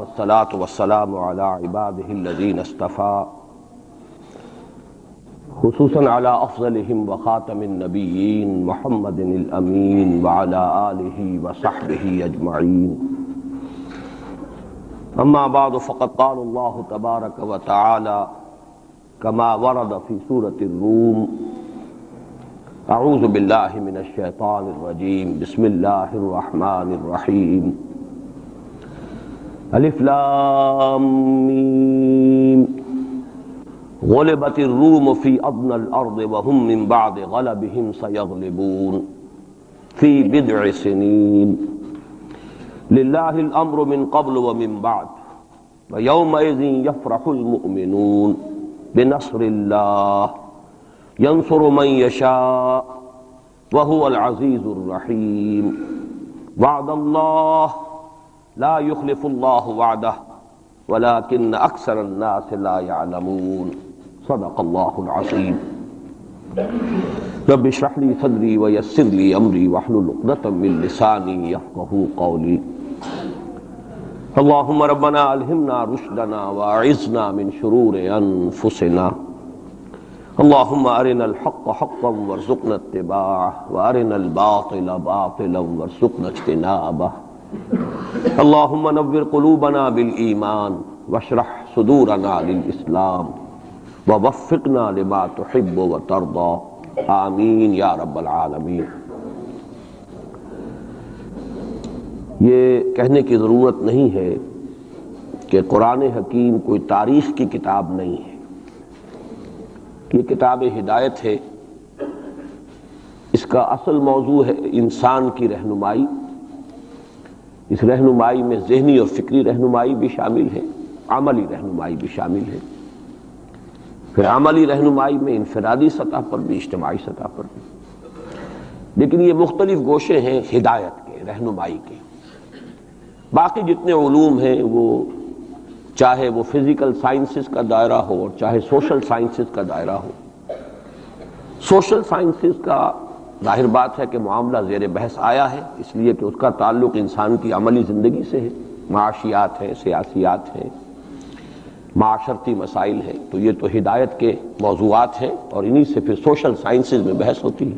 والصلاة والسلام على عباده الذين اصطفى خصوصا على أفضلهم وخاتم النبيين محمد الأمين وعلى آله وصحبه أجمعين. أما بعد فقد قال الله تبارك وتعالى كما ورد في سورة الروم: اعوذ باللہ من الشیطان الرجیم بسم اللہ الرحمن الرحیم الف لام میم غلبت الروم فی ادنى الارض وهم من بعد غلبهم سیغلبون فی بضع سنین للہ الامر من قبل ومن بعد ویومئذ یفرح المؤمنون بنصر اللہ ينصر من يشاء وهو العزيز الرحيم. وعد الله لا يخلف الله وعده ولكن أكثر الناس لا يعلمون. صدق الله العظيم. رب اشرح لي صدري ويسر لي أمري واحلل عقدة من لساني يفقهوا قولي. اللهم ربنا ألهمنا رشدنا وأعذنا من شرور أنفسنا. اللهم أرنا الحق حقا وارزقنا اتباعه وأرنا الباطل باطلا وارزقنا اجتنابه. اللهم نور قلوبنا بالإيمان واشرح صدورنا للإسلام ووفقنا لما تحب وترضى. آمین یا رب العالمین. یہ کہنے کی ضرورت نہیں ہے کہ قرآن حکیم کوئی تاریخ کی کتاب نہیں ہے. یہ کتاب ہدایت ہے. اس کا اصل موضوع ہے انسان کی رہنمائی. اس رہنمائی میں ذہنی اور فکری رہنمائی بھی شامل ہے، عملی رہنمائی بھی شامل ہے. پھر عملی رہنمائی میں انفرادی سطح پر بھی، اجتماعی سطح پر بھی. لیکن یہ مختلف گوشے ہیں ہدایت کے، رہنمائی کے. باقی جتنے علوم ہیں وہ چاہے وہ فزیکل سائنسز کا دائرہ ہو اور چاہے سوشل سائنسز کا دائرہ ہو. سوشل سائنسز کا ظاہر بات ہے کہ معاملہ زیر بحث آیا ہے، اس لیے کہ اس کا تعلق انسان کی عملی زندگی سے ہے. معاشیات ہیں، سیاسیات ہیں، معاشرتی مسائل ہیں. تو یہ تو ہدایت کے موضوعات ہیں اور انہی سے پھر سوشل سائنسز میں بحث ہوتی ہے.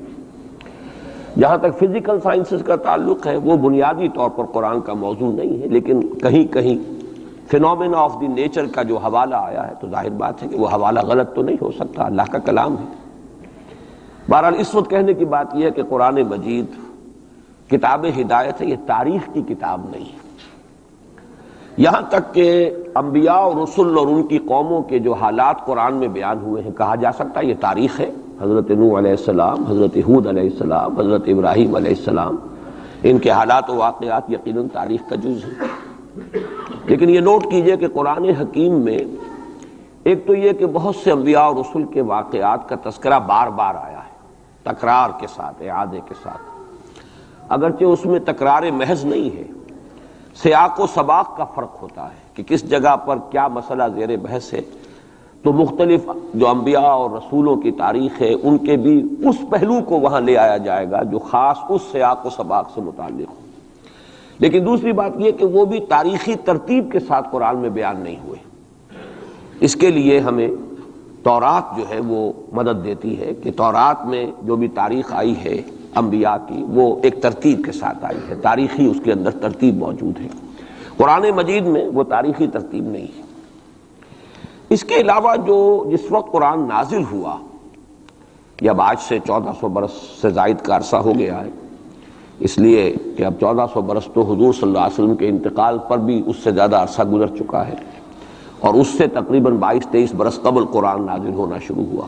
جہاں تک فزیکل سائنسز کا تعلق ہے وہ بنیادی طور پر قرآن کا موضوع نہیں ہے، لیکن کہیں کہیں فینومینا آف دی نیچر کا جو حوالہ آیا ہے تو ظاہر بات ہے کہ وہ حوالہ غلط تو نہیں ہو سکتا، اللہ کا کلام ہے. بہرحال اس وقت کہنے کی بات یہ ہے کہ قرآن مجید کتاب ہدایت ہے، یہ تاریخ کی کتاب نہیں ہے. یہاں تک کہ انبیاء اور رسل اور ان کی قوموں کے جو حالات قرآن میں بیان ہوئے ہیں کہا جا سکتا ہے یہ تاریخ ہے. حضرت نوح علیہ السلام، حضرت ہود علیہ السلام، حضرت ابراہیم علیہ السلام، ان کے حالات و واقعات یقیناً تاریخ کا جز ہیں. لیکن یہ نوٹ کیجئے کہ قرآن حکیم میں ایک تو یہ کہ بہت سے انبیاء اور رسل کے واقعات کا تذکرہ بار بار آیا ہے، تکرار کے ساتھ، اعادے کے ساتھ. اگرچہ اس میں تکرار محض نہیں ہے، سیاق و سباق کا فرق ہوتا ہے کہ کس جگہ پر کیا مسئلہ زیر بحث ہے. تو مختلف جو انبیاء اور رسولوں کی تاریخ ہے ان کے بھی اس پہلو کو وہاں لے آیا جائے گا جو خاص اس سیاق و سباق سے متعلق ہو. لیکن دوسری بات یہ کہ وہ بھی تاریخی ترتیب کے ساتھ قرآن میں بیان نہیں ہوئے. اس کے لیے ہمیں تورات جو ہے وہ مدد دیتی ہے کہ تورات میں جو بھی تاریخ آئی ہے انبیاء کی وہ ایک ترتیب کے ساتھ آئی ہے، تاریخی اس کے اندر ترتیب موجود ہے. قرآن مجید میں وہ تاریخی ترتیب نہیں ہے. اس کے علاوہ جو جس وقت قرآن نازل ہوا، یہ اب آج سے 1400 برس سے زائد کا عرصہ ہو گیا ہے، اس لیے کہ اب 1400 برس تو حضور صلی اللہ علیہ وسلم کے انتقال پر بھی اس سے زیادہ عرصہ گزر چکا ہے، اور اس سے تقریباً 22-23 برس قبل قرآن نازل ہونا شروع ہوا.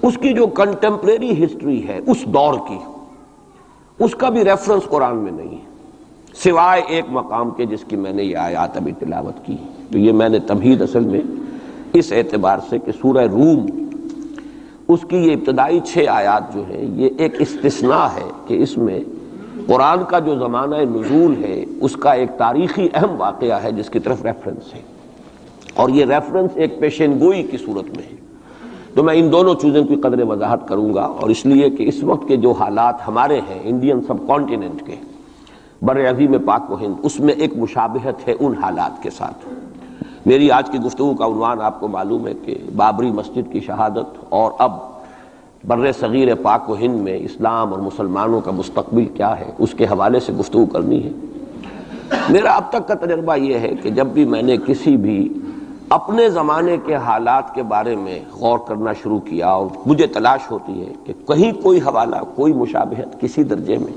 اس کی جو کنٹمپریری ہسٹری ہے اس دور کی، اس کا بھی ریفرنس قرآن میں نہیں ہے، سوائے ایک مقام کے جس کی میں نے یہ آیات ابھی تلاوت کی. تو یہ میں نے تمہید اصل میں اس اعتبار سے کہ سورہ روم اس کی یہ ابتدائی 6 آیات جو ہیں یہ ایک استثناء ہے کہ اس میں قرآن کا جو زمانہ نزول ہے اس کا ایک تاریخی اہم واقعہ ہے جس کی طرف ریفرنس ہے، اور یہ ریفرنس ایک پیشین گوئی کی صورت میں ہے. تو میں ان دونوں چیزوں کی قدر وضاحت کروں گا، اور اس لیے کہ اس وقت کے جو حالات ہمارے ہیں انڈین سب کانٹیننٹ کے، بر عظیم پاک و ہند، اس میں ایک مشابہت ہے ان حالات کے ساتھ۔ میری آج کی گفتگو کا عنوان آپ کو معلوم ہے کہ بابری مسجد کی شہادت اور اب بر صغیر پاک و ہند میں اسلام اور مسلمانوں کا مستقبل کیا ہے، اس کے حوالے سے گفتگو کرنی ہے۔ میرا اب تک کا تجربہ یہ ہے کہ جب بھی میں نے کسی بھی اپنے زمانے کے حالات کے بارے میں غور کرنا شروع کیا اور مجھے تلاش ہوتی ہے کہ کہیں کوئی حوالہ، کوئی مشابہت کسی درجے میں،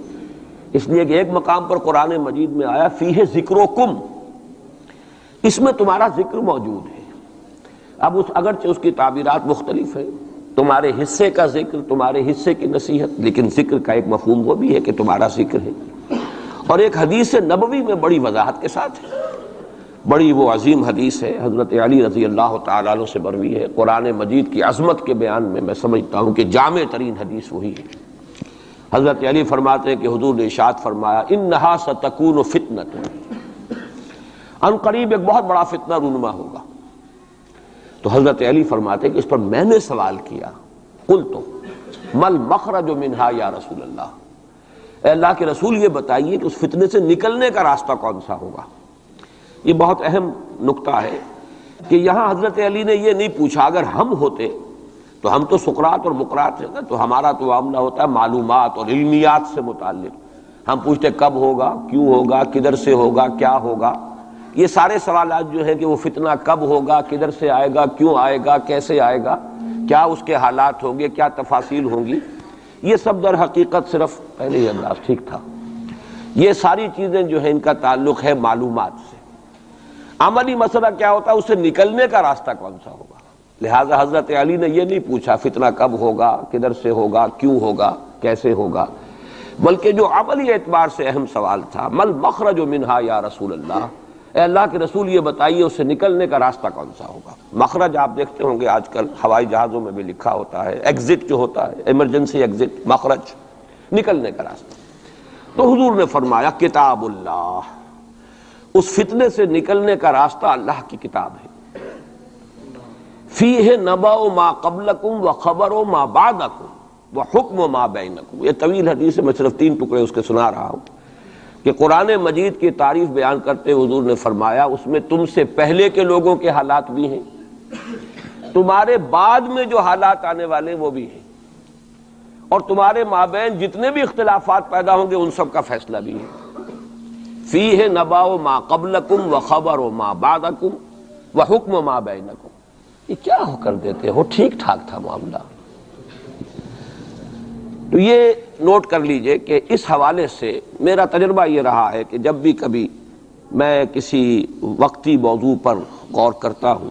اس لیے کہ ایک مقام پر قرآن مجید میں آیا فیہ ذکرکم، اس میں تمہارا ذکر موجود ہے۔ اب اگرچہ اس کی تعبیرات مختلف ہیں، تمہارے حصے کا ذکر، تمہارے حصے کی نصیحت، لیکن ذکر کا ایک مفہوم وہ بھی ہے کہ تمہارا ذکر ہے۔ اور ایک حدیث نبوی میں بڑی وضاحت کے ساتھ ہے، بڑی وہ عظیم حدیث ہے، حضرت علی رضی اللہ تعالیٰ عنہ سے مروی ہے۔ قرآن مجید کی عظمت کے بیان میں سمجھتا ہوں کہ جامع ترین حدیث وہی ہے۔ حضرت علی فرماتے ہیں کہ حضور نے ارشاد فرمایا انہا ستکون فتنۃ، ان قریب ایک بہت بڑا فتنہ رونما ہوگا۔ تو حضرت علی فرماتے ہیں کہ اس پر میں نے سوال کیا، قلت مل مخرج منہا یا رسول اللہ، اے اللہ کے رسول یہ بتائیے کہ اس فتنے سے نکلنے کا راستہ کون سا ہوگا۔ یہ بہت اہم نکتہ ہے کہ یہاں حضرت علی نے یہ نہیں پوچھا، اگر ہم ہوتے تو ہم تو سقراط اور مقراط ہیں نا، تو ہمارا تو معاملہ ہوتا ہے معلومات اور علمیات سے متعلق، ہم پوچھتے کب ہوگا، کیوں ہوگا، کدھر سے ہوگا، کیا ہوگا۔ یہ سارے سوالات جو ہیں کہ وہ فتنہ کب ہوگا، کدھر سے آئے گا، کیوں آئے گا، کیسے آئے گا، کیا اس کے حالات ہوں گے، کیا تفاصیل ہوں گی، یہ سب در حقیقت صرف پہلے ہی انداز ٹھیک تھا۔ یہ ساری چیزیں جو ہیں ان کا تعلق ہے معلومات سے۔ عملی مسئلہ کیا ہوتا ہے، اس سے نکلنے کا راستہ کون سا ہوگا۔ لہٰذا حضرت علی نے یہ نہیں پوچھا فتنہ کب ہوگا، کدھر سے ہوگا، کیوں ہوگا، کیسے ہوگا، بلکہ جو عملی اعتبار سے اہم سوال تھا مل مخرج منہا یا رسول اللہ، اے اللہ کے رسول یہ بتائیے اس سے نکلنے کا راستہ کون سا ہوگا۔ مخرج آپ دیکھتے ہوں گے آج کل ہوائی جہازوں میں بھی لکھا ہوتا ہے، ایگزٹ جو ہوتا ہے، ایمرجنسی ایگزٹ، مخرج، نکلنے کا راستہ۔ تو حضور نے فرمایا کتاب اللہ، اس فتنے سے نکلنے کا راستہ اللہ کی کتاب ہے۔ فیہ نبأ ما قبلکم وخبر ما بعدکم وحکم ما بینکم۔ یہ طویل حدیث ہے، میں صرف 3 ٹکڑے اس کے سنا رہا ہوں کہ قرآن مجید کی تعریف بیان کرتے حضور نے فرمایا اس میں تم سے پہلے کے لوگوں کے حالات بھی ہیں، تمہارے بعد میں جو حالات آنے والے وہ بھی ہیں، اور تمہارے مابین جتنے بھی اختلافات پیدا ہوں گے ان سب کا فیصلہ بھی ہے۔ فیہ نبأ ما قبلکم وخبر ما بعدکم وحکم ما بینکم۔ یہ کیا ہو کر دیتے ہو، ٹھیک ٹھاک تھا معاملہ۔ تو یہ نوٹ کر لیجئے کہ اس حوالے سے میرا تجربہ یہ رہا ہے کہ جب بھی کبھی میں کسی وقتی موضوع پر غور کرتا ہوں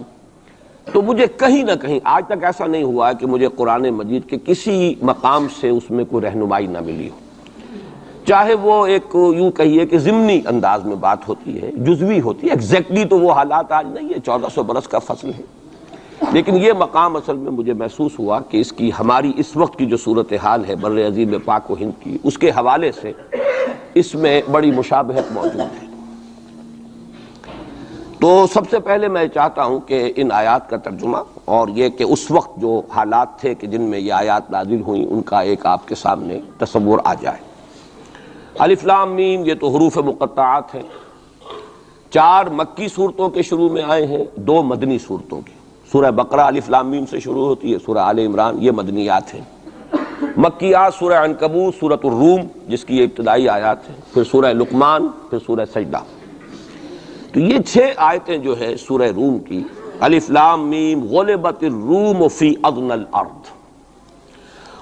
تو مجھے کہیں نہ کہیں، آج تک ایسا نہیں ہوا کہ مجھے قرآن مجید کے کسی مقام سے اس میں کوئی رہنمائی نہ ملی ہو، چاہے وہ ایک یوں کہیے کہ ضمنی انداز میں بات ہوتی ہے، جزوی ہوتی ہے، ایگزیکٹلی تو وہ حالات آج نہیں ہے، 1400 برس کا فصل ہے، لیکن یہ مقام اصل میں مجھے محسوس ہوا کہ اس کی ہماری اس وقت کی جو صورتحال ہے بر عظیم پاک و ہند کی، اس کے حوالے سے اس میں بڑی مشابہت موجود ہے۔ تو سب سے پہلے میں چاہتا ہوں کہ ان آیات کا ترجمہ اور یہ کہ اس وقت جو حالات تھے کہ جن میں یہ آیات نازل ہوئیں ان کا ایک آپ کے سامنے تصور آ جائے۔ الف لام میم، یہ تو حروف مقطعات ہیں، 4 مکی صورتوں کے شروع میں آئے ہیں، 2 مدنی صورتوں کے۔ سورہ بقرہ الف لام میم سے شروع ہوتی ہے، سورہ آل عمران یہ مدنیات ہیں۔ مکیات سورہ عنکبوت، سورۃ الروم جس کی یہ ابتدائی آیات ہیں، پھر سورہ لقمان، پھر سورہ سجدہ۔ تو یہ 6 آیتیں جو ہے سورہ روم کی، الف لام میم غلبت الروم فی ادنی الارض،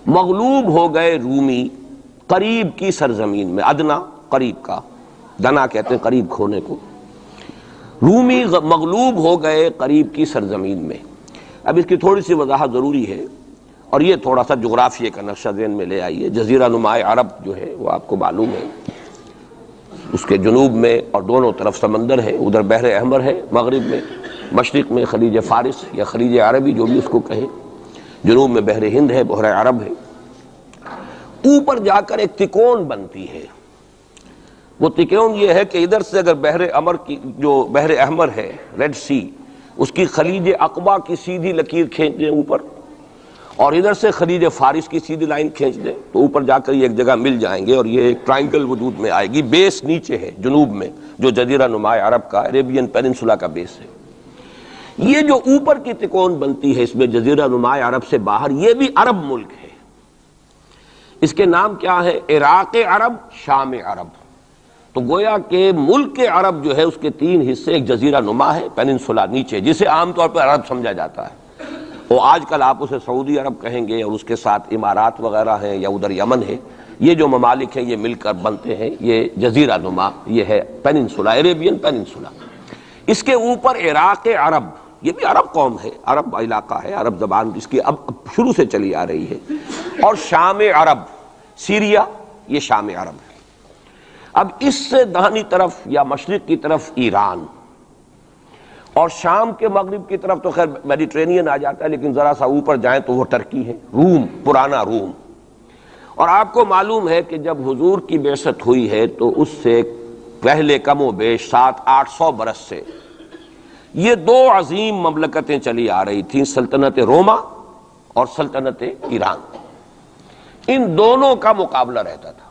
مغلوب ہو گئے رومی قریب کی سرزمین میں، ادنا قریب کا، دنا کہتے ہیں قریب کھونے کو، رومی مغلوب ہو گئے قریب کی سرزمین میں۔ اب اس کی تھوڑی سی وضاحت ضروری ہے، اور یہ تھوڑا سا جغرافیے کا نقشہ ذہن میں لے آئیے۔ جزیرہ نماء عرب جو ہے وہ آپ کو معلوم ہے، اس کے جنوب میں اور دونوں طرف سمندر ہے، ادھر بحر احمر ہے مغرب میں، مشرق میں خلیج فارس یا خلیج عربی جو بھی اس کو کہیں، جنوب میں بحر ہند ہے، بحر عرب ہے۔ اوپر جا کر ایک تکون بنتی ہے، وہ تکون یہ ہے کہ ادھر سے اگر بحر احمر کی جو بحر احمر ہے، ریڈ سی، اس کی خلیج عقبہ کی سیدھی لکیر کھینچ دیں اوپر، اور ادھر سے خلیج فارس کی سیدھی لائن کھینچ دیں تو اوپر جا کر یہ ایک جگہ مل جائیں گے، اور یہ ایک ٹرائنگل وجود میں آئے گی۔ بیس نیچے ہے جنوب میں، جو جزیرہ نما عرب کا عربین پیننسولا کا بیس ہے۔ یہ جو اوپر کی تکون بنتی ہے اس میں جزیرہ نما عرب سے باہر، یہ بھی عرب ملک ہے۔ اس کے نام کیا ہے؟ عراق عرب، شام عرب۔ تو گویا کہ ملک عرب جو ہے اس کے 3 حصے، ایک جزیرہ نما ہے پیننسولا نیچے، جسے عام طور پر عرب سمجھا جاتا ہے، وہ آج کل آپ اسے سعودی عرب کہیں گے، اور اس کے ساتھ امارات وغیرہ ہیں یا ادھر یمن ہے، یہ جو ممالک ہیں یہ مل کر بنتے ہیں یہ جزیرہ نما، یہ ہے پیننسولا، عربین پیننسولا۔ اس کے اوپر عراق عرب، یہ بھی عرب قوم ہے، عرب علاقہ ہے، عرب زبان اس کی اب شروع سے چلی آ رہی ہے۔ اور شام عرب، سیریا، یہ شام عرب ہے۔ اب اس سے داہنی طرف یا مشرق کی طرف ایران، اور شام کے مغرب کی طرف تو خیر میڈیٹرینین آ جاتا ہے، لیکن ذرا سا اوپر جائیں تو وہ ترکی ہے، روم، پرانا روم۔ اور آپ کو معلوم ہے کہ جب حضور کی بعثت ہوئی ہے تو اس سے پہلے کم و بیش 700-800 برس سے یہ 2 عظیم مملکتیں چلی آ رہی تھیں، سلطنت روما اور سلطنت ایران۔ ان دونوں کا مقابلہ رہتا تھا۔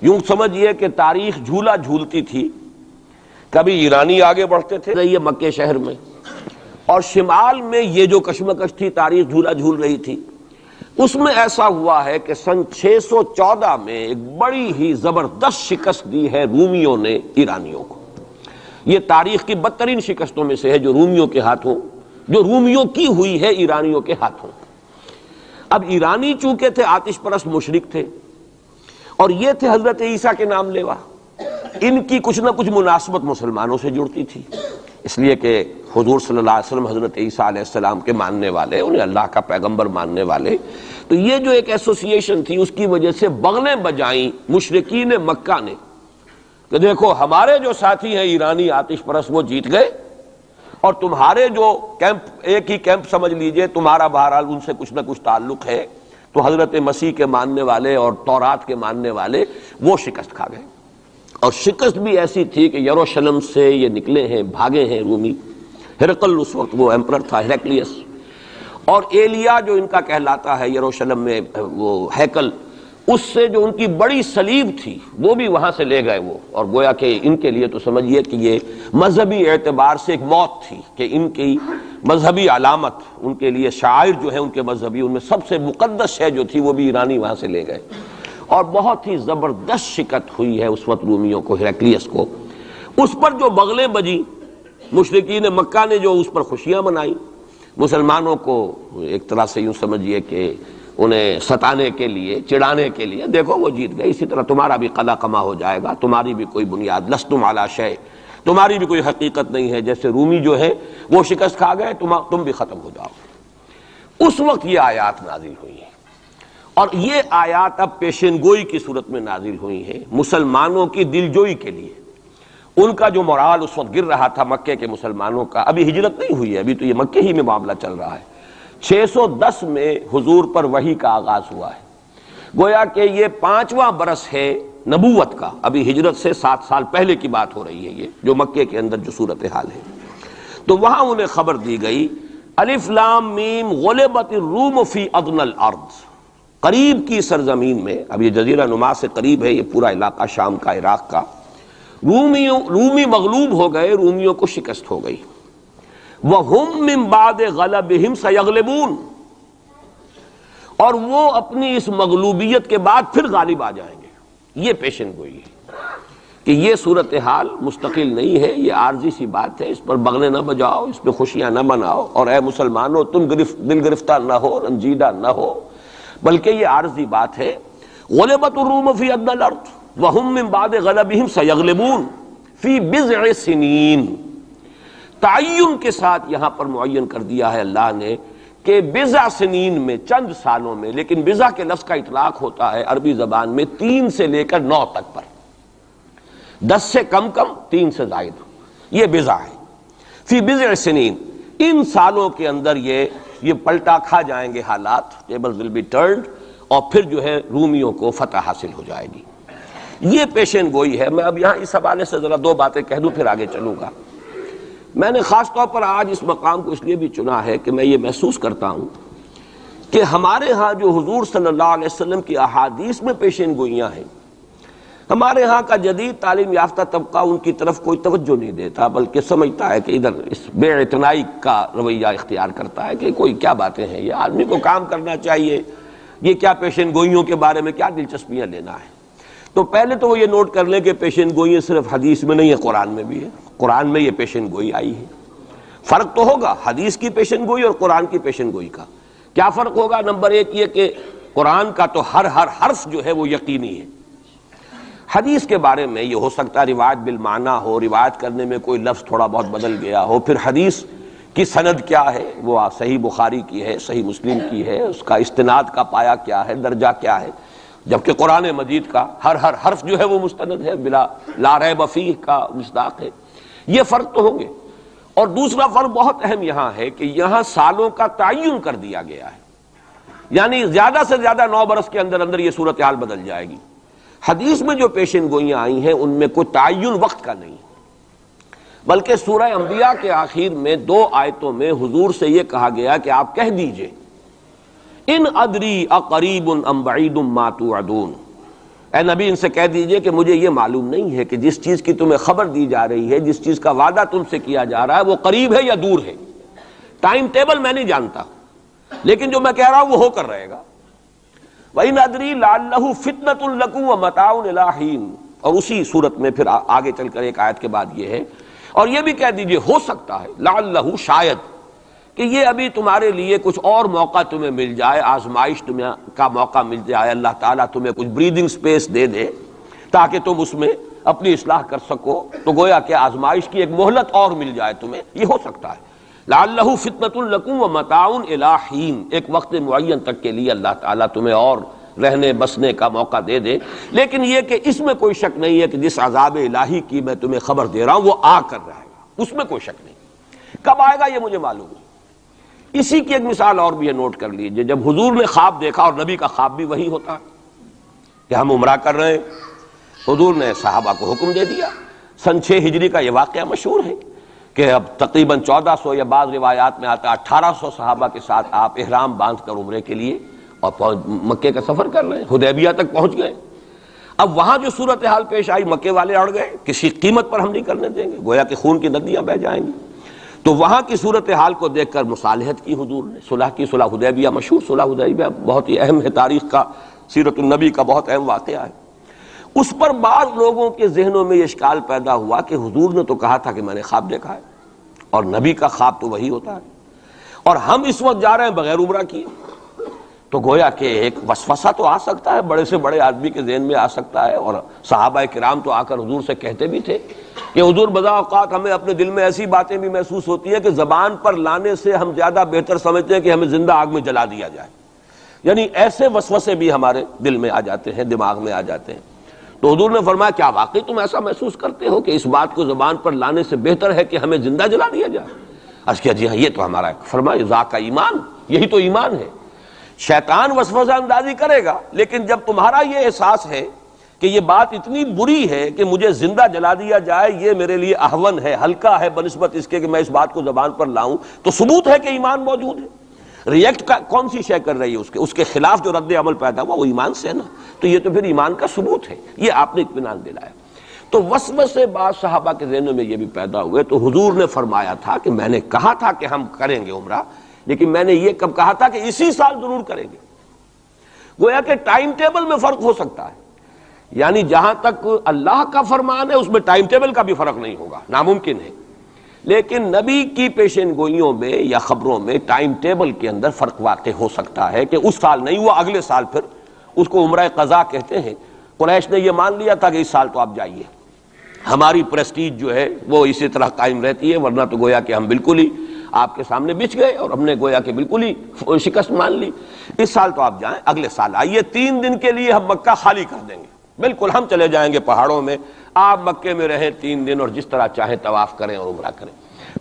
یوں سمجھئے کہ تاریخ جھولا جھولتی تھی، کبھی ایرانی آگے بڑھتے تھے یہ مکے شہر میں، اور شمال میں یہ جو کشمکش تھی، تاریخ جھولا جھول رہی تھی، اس میں ایسا ہوا ہے کہ سن 614 میں ایک بڑی ہی زبردست شکست دی ہے رومیوں نے ایرانیوں کو۔ یہ تاریخ کی بدترین شکستوں میں سے ہے جو رومیوں کے ہاتھوں، جو رومیوں کی ہوئی ہے ایرانیوں کے ہاتھوں۔ اب ایرانی چونکہ تھے آتش پرست مشرک تھے، اور یہ تھے حضرت عیسیٰ کے نام لیوا، ان کی کچھ نہ کچھ مناسبت مسلمانوں سے جڑتی تھی، اس لیے کہ حضور صلی اللہ علیہ وسلم حضرت عیسیٰ علیہ السلام کے ماننے والے، انہیں اللہ کا پیغمبر ماننے والے، تو یہ جو ایک ایسوسییشن تھی اس کی وجہ سے بغلیں بجائیں مشرکین مکہ نے کہ دیکھو ہمارے جو ساتھی ہیں ایرانی آتش پرست وہ جیت گئے، اور تمہارے جو کیمپ، ایک ہی کیمپ سمجھ لیجئے، تمہارا بہرحال ان سے کچھ نہ کچھ تعلق ہے، تو حضرت مسیح کے ماننے والے اور تورات کے ماننے والے وہ شکست کھا گئے۔ اور شکست بھی ایسی تھی کہ یروشلم سے یہ نکلے ہیں، بھاگے ہیں رومی۔ ہرقل اس وقت وہ ایمپرر تھا، ہیرکلیس، اور ایلیا جو ان کا کہلاتا ہے یروشلم میں وہ ہیکل، اس سے جو ان کی بڑی صلیب تھی وہ بھی وہاں سے لے گئے وہ، اور گویا کہ ان کے لیے تو سمجھیے کہ یہ مذہبی اعتبار سے ایک موت تھی کہ ان کی مذہبی علامت، ان کے لیے شاعر جو ہے ان کے مذہبی، ان میں سب سے مقدس شے جو تھی وہ بھی ایرانی وہاں سے لے گئے۔ اور بہت ہی زبردست شکست ہوئی ہے اس وقت رومیوں کو، ہیرکلیس کو۔ اس پر جو بغلیں بجی، مشرکین مکہ نے جو اس پر خوشیاں منائی، مسلمانوں کو ایک طرح سے یوں سمجھیے کہ انہیں ستانے کے لیے، چڑھانے کے لیے، دیکھو وہ جیت گئے، اسی طرح تمہارا بھی قلع قما ہو جائے گا، تمہاری بھی کوئی بنیاد، لستم علی شیء، تمہاری بھی کوئی حقیقت نہیں ہے، جیسے رومی جو ہے وہ شکست کھا گئے، تم بھی ختم ہو جاؤ۔ اس وقت یہ آیات نازل ہوئی ہیں، اور یہ آیات اب پیشن گوئی کی صورت میں نازل ہوئی ہیں مسلمانوں کی دلجوئی کے لیے۔ ان کا جو مورال اس وقت گر رہا تھا مکے کے مسلمانوں کا، ابھی ہجرت نہیں ہوئی ہے، ابھی تو یہ مکے ہی میں معاملہ چل رہا ہے۔ 610 میں حضور پر وحی کا آغاز ہوا ہے، گویا کہ یہ 5واں برس ہے نبوت کا، ابھی ہجرت سے 7 سال پہلے کی بات ہو رہی ہے یہ جو مکے کے اندر جو صورتحال ہے۔ تو وہاں انہیں خبر دی گئی، الف لام میم غلبت الروم فی ادنی الارض، قریب کی سرزمین میں، اب یہ جزیرہ نما سے قریب ہے یہ پورا علاقہ شام کا، عراق کا، رومی مغلوب ہو گئے، رومیوں کو شکست ہو گئی۔ وَهُمْ مِنْ بَعْدِ غَلَبِهِمْ سَيَغْلِبُونَ، اور وہ اپنی اس مغلوبیت کے بعد پھر غالب آ جائیں گے۔ یہ پیشن گوئی ہے کہ یہ صورتحال مستقل نہیں ہے، یہ عارضی سی بات ہے، اس پر بغلیں نہ بجاؤ، اس پہ خوشیاں نہ مناؤ، اور اے مسلمانوں تم دل گرفتہ نہ ہو، رنجیدہ نہ ہو، بلکہ یہ عارضی بات ہے۔ غلبت الروم فی ادنی الارض وہم من بعد غلبہم سیغلبون فی بضع سنین، تعین کے ساتھ یہاں پر معین کر دیا ہے اللہ نے کہ بضع سنین میں، چند سالوں میں، لیکن بضع کے لفظ کا اطلاق ہوتا ہے عربی زبان میں 3 سے لے کر 9 تک پر، 10 سے کم 3 سے زائد، یہ بضع ہے۔ فی بضع سنین، ان سالوں کے اندر یہ پلٹا کھا جائیں گے حالات، ٹیبلز ول بی ٹرنڈ، اور پھر جو ہے رومیوں کو فتح حاصل ہو جائے گی۔ یہ پیشن گوئی ہے۔ میں اب یہاں اس حوالے سے ذرا 2 باتیں کہہ دوں پھر آگے چلوں گا۔ میں نے خاص طور پر آج اس مقام کو اس لیے بھی چنا ہے کہ میں یہ محسوس کرتا ہوں کہ ہمارے ہاں جو حضور صلی اللہ علیہ وسلم کی احادیث میں پیشین گوئیاں ہیں، ہمارے ہاں کا جدید تعلیم یافتہ طبقہ ان کی طرف کوئی توجہ نہیں دیتا، بلکہ سمجھتا ہے کہ ادھر اس بے اعتنائی کا رویہ اختیار کرتا ہے کہ کوئی کیا باتیں ہیں، یہ آدمی کو کام کرنا چاہیے، یہ کیا پیشین گوئیوں کے بارے میں کیا دلچسپیاں لینا ہے۔ تو پہلے تو وہ یہ نوٹ کر لیں کہ پیشین گوئی صرف حدیث میں نہیں ہے، قرآن میں بھی ہے، قرآن میں یہ پیشین گوئی آئی ہے۔ فرق تو ہوگا حدیث کی پیشین گوئی اور قرآن کی پیشین گوئی کا۔ کیا فرق ہوگا؟ نمبر ایک یہ کہ قرآن کا تو ہر حرف جو ہے وہ یقینی ہے۔ حدیث کے بارے میں یہ ہو سکتا ہے روایت بالمعنی ہو، روایت کرنے میں کوئی لفظ تھوڑا بہت بدل گیا ہو، پھر حدیث کی سند کیا ہے، وہ صحیح بخاری کی ہے، صحیح مسلم کی ہے، اس کا استناد کا پایا کیا ہے، درجہ کیا ہے، جبکہ قرآن مجید کا ہر حرف جو ہے وہ مستند ہے، بلا لا ریب فیہ کا مصداق ہے۔ یہ فرق تو ہوں گے۔ اور دوسرا فرق بہت اہم یہاں ہے کہ یہاں سالوں کا تعین کر دیا گیا ہے، یعنی زیادہ سے زیادہ 9 برس کے اندر اندر یہ صورتحال بدل جائے گی۔ حدیث میں جو پیشین گوئیاں آئی ہیں ان میں کوئی تعین وقت کا نہیں، بلکہ سورہ انبیاء کے آخر میں 2 آیتوں میں حضور سے یہ کہا گیا کہ آپ کہہ دیجئے ان ادری اقریب ام بعید ما توعدون، اے نبی ان سے کہہ دیجئے کہ مجھے یہ معلوم نہیں ہے کہ جس چیز کی تمہیں خبر دی جا رہی ہے، جس چیز کا وعدہ تم سے کیا جا رہا ہے وہ قریب ہے یا دور ہے، ٹائم ٹیبل میں نہیں جانتا، لیکن جو میں کہہ رہا ہوں وہ ہو کر رہے گا۔ وَإِنْ أَدْرِي لَعَلَّهُ فِتْنَةٌ لَكُمْ وَمَتَاعٌ إِلَىٰ حِينٍ، اور اسی صورت میں پھر آگے چل کر ایک آیت کے بعد یہ ہے، اور یہ بھی کہہ دیجئے ہو سکتا ہے لعلہ شاید کہ یہ ابھی تمہارے لیے کچھ اور موقع تمہیں مل جائے، آزمائش تمہیں کا موقع مل جائے، اللہ تعالیٰ تمہیں کچھ بریدنگ سپیس دے دے تاکہ تم اس میں اپنی اصلاح کر سکو، تو گویا کہ آزمائش کی ایک مہلت اور مل جائے تمہیں، یہ ہو سکتا ہے۔ لعلہ فتنۃ لکم ومتاع الی حین، ایک وقت معین تک کے لیے اللہ تعالیٰ تمہیں اور رہنے بسنے کا موقع دے دے، لیکن یہ کہ اس میں کوئی شک نہیں ہے کہ جس عذاب الہی کی میں تمہیں خبر دے رہا ہوں وہ آ کر رہے گا، اس میں کوئی شک نہیں، کب آئے گا یہ مجھے معلوم ہے۔ اسی کی ایک مثال اور بھی ہے، نوٹ کر لیجئے، جب حضور نے خواب دیکھا، اور نبی کا خواب بھی وہی ہوتا ہے کہ ہم عمرہ کر رہے ہیں، حضور نے صحابہ کو حکم دے دیا۔ سن 6 ہجری کا یہ واقعہ مشہور ہے کہ اب تقریباً 1400 یا بعض روایات میں آتا ہے 1800 صحابہ کے ساتھ آپ احرام باندھ کر عمرے کے لیے اور مکے کا سفر کر رہے ہیں، حدیبیہ تک پہنچ گئے۔ اب وہاں جو صورتحال پیش آئی، مکے والے اڑ گئے، کسی قیمت پر ہم نہیں کرنے دیں گے، گویا کہ خون کی ندیاں بہہ جائیں گی۔ تو وہاں کی صورتحال کو دیکھ کر مصالحت کی حضور نے، صلح کی، صلح حدیبیہ مشہور صلح حدیبیہ بہت ہی اہم ہے، تاریخ کا، سیرت النبی کا بہت اہم واقعہ ہے۔ اس پر بعض لوگوں کے ذہنوں میں یہ اشکال پیدا ہوا کہ حضور نے تو کہا تھا کہ میں نے خواب دیکھا ہے، اور نبی کا خواب تو وہی ہوتا ہے، اور ہم اس وقت جا رہے ہیں بغیر عمرہ کیے، تو گویا کہ ایک وسوسہ تو آ سکتا ہے، بڑے سے بڑے آدمی کے ذہن میں آ سکتا ہے۔ اور صحابہ کرام تو آ کر حضور سے کہتے بھی تھے کہ حضور بضع اوقات ہمیں اپنے دل میں ایسی باتیں بھی محسوس ہوتی ہیں کہ زبان پر لانے سے ہم زیادہ بہتر سمجھتے ہیں کہ ہمیں زندہ آگ میں جلا دیا جائے، یعنی ایسے وسوسے بھی ہمارے دل میں آ جاتے ہیں، دماغ میں آ جاتے ہیں۔ تو حضور نے فرمایا کیا واقعی تم ایسا محسوس کرتے ہو کہ اس بات کو زبان پر لانے سے بہتر ہے کہ ہمیں زندہ جلا دیا جائے؟ عرض کیا جی ہاں یہ تو ہمارا، فرمایا ذاک ایمان، یہی تو ایمان ہے۔ شیطان وسوسہ اندازی کرے گا، لیکن جب تمہارا یہ احساس ہے کہ یہ بات اتنی بری ہے کہ مجھے زندہ جلا دیا جائے، یہ میرے لیے اہون ہے، ہلکا ہے بنسبت اس کے کہ میں اس بات کو زبان پر لاؤں، تو ثبوت ہے کہ ایمان موجود ہے۔ ریئیکٹ کون سی شے کر رہی ہے، اس کے خلاف جو رد عمل پیدا ہوا وہ ایمان سے ہے نا، تو یہ تو پھر ایمان کا ثبوت ہے، یہ آپ نے اطمینان دلایا۔ تو وسوسے بعض صحابہ کے ذہنوں میں یہ بھی پیدا ہوئے، تو حضور نے فرمایا تھا کہ میں نے کہا تھا کہ ہم کریں گے عمرہ، لیکن میں نے یہ کب کہا تھا کہ اسی سال ضرور کریں گے۔ گویا کہ ٹائم ٹیبل میں فرق ہو سکتا ہے، یعنی جہاں تک اللہ کا فرمان ہے اس میں ٹائم ٹیبل کا بھی فرق نہیں ہوگا، ناممکن ہے، لیکن نبی کی پیشین گوئیوں میں یا خبروں میں ٹائم ٹیبل کے اندر فرق واقع ہو سکتا ہے کہ اس سال نہیں ہوا، اگلے سال پھر اس کو عمرہ قضا کہتے ہیں۔ قریش نے یہ مان لیا تھا کہ اس سال تو آپ جائیے، ہماری پریسٹیج جو ہے وہ اسی طرح قائم رہتی ہے، ورنہ تو گویا کہ ہم بالکل ہی آپ کے سامنے بچ گئے اور ہم نے گویا کہ بالکل ہی شکست مان لی۔ اس سال تو آپ جائیں، اگلے سال آئیے، 3 دن کے لیے ہم مکہ خالی کر دیں گے، بالکل ہم چلے جائیں گے پہاڑوں میں، آپ مکے میں رہیں 3 دن اور جس طرح چاہیں طواف کریں اور عمرہ کریں۔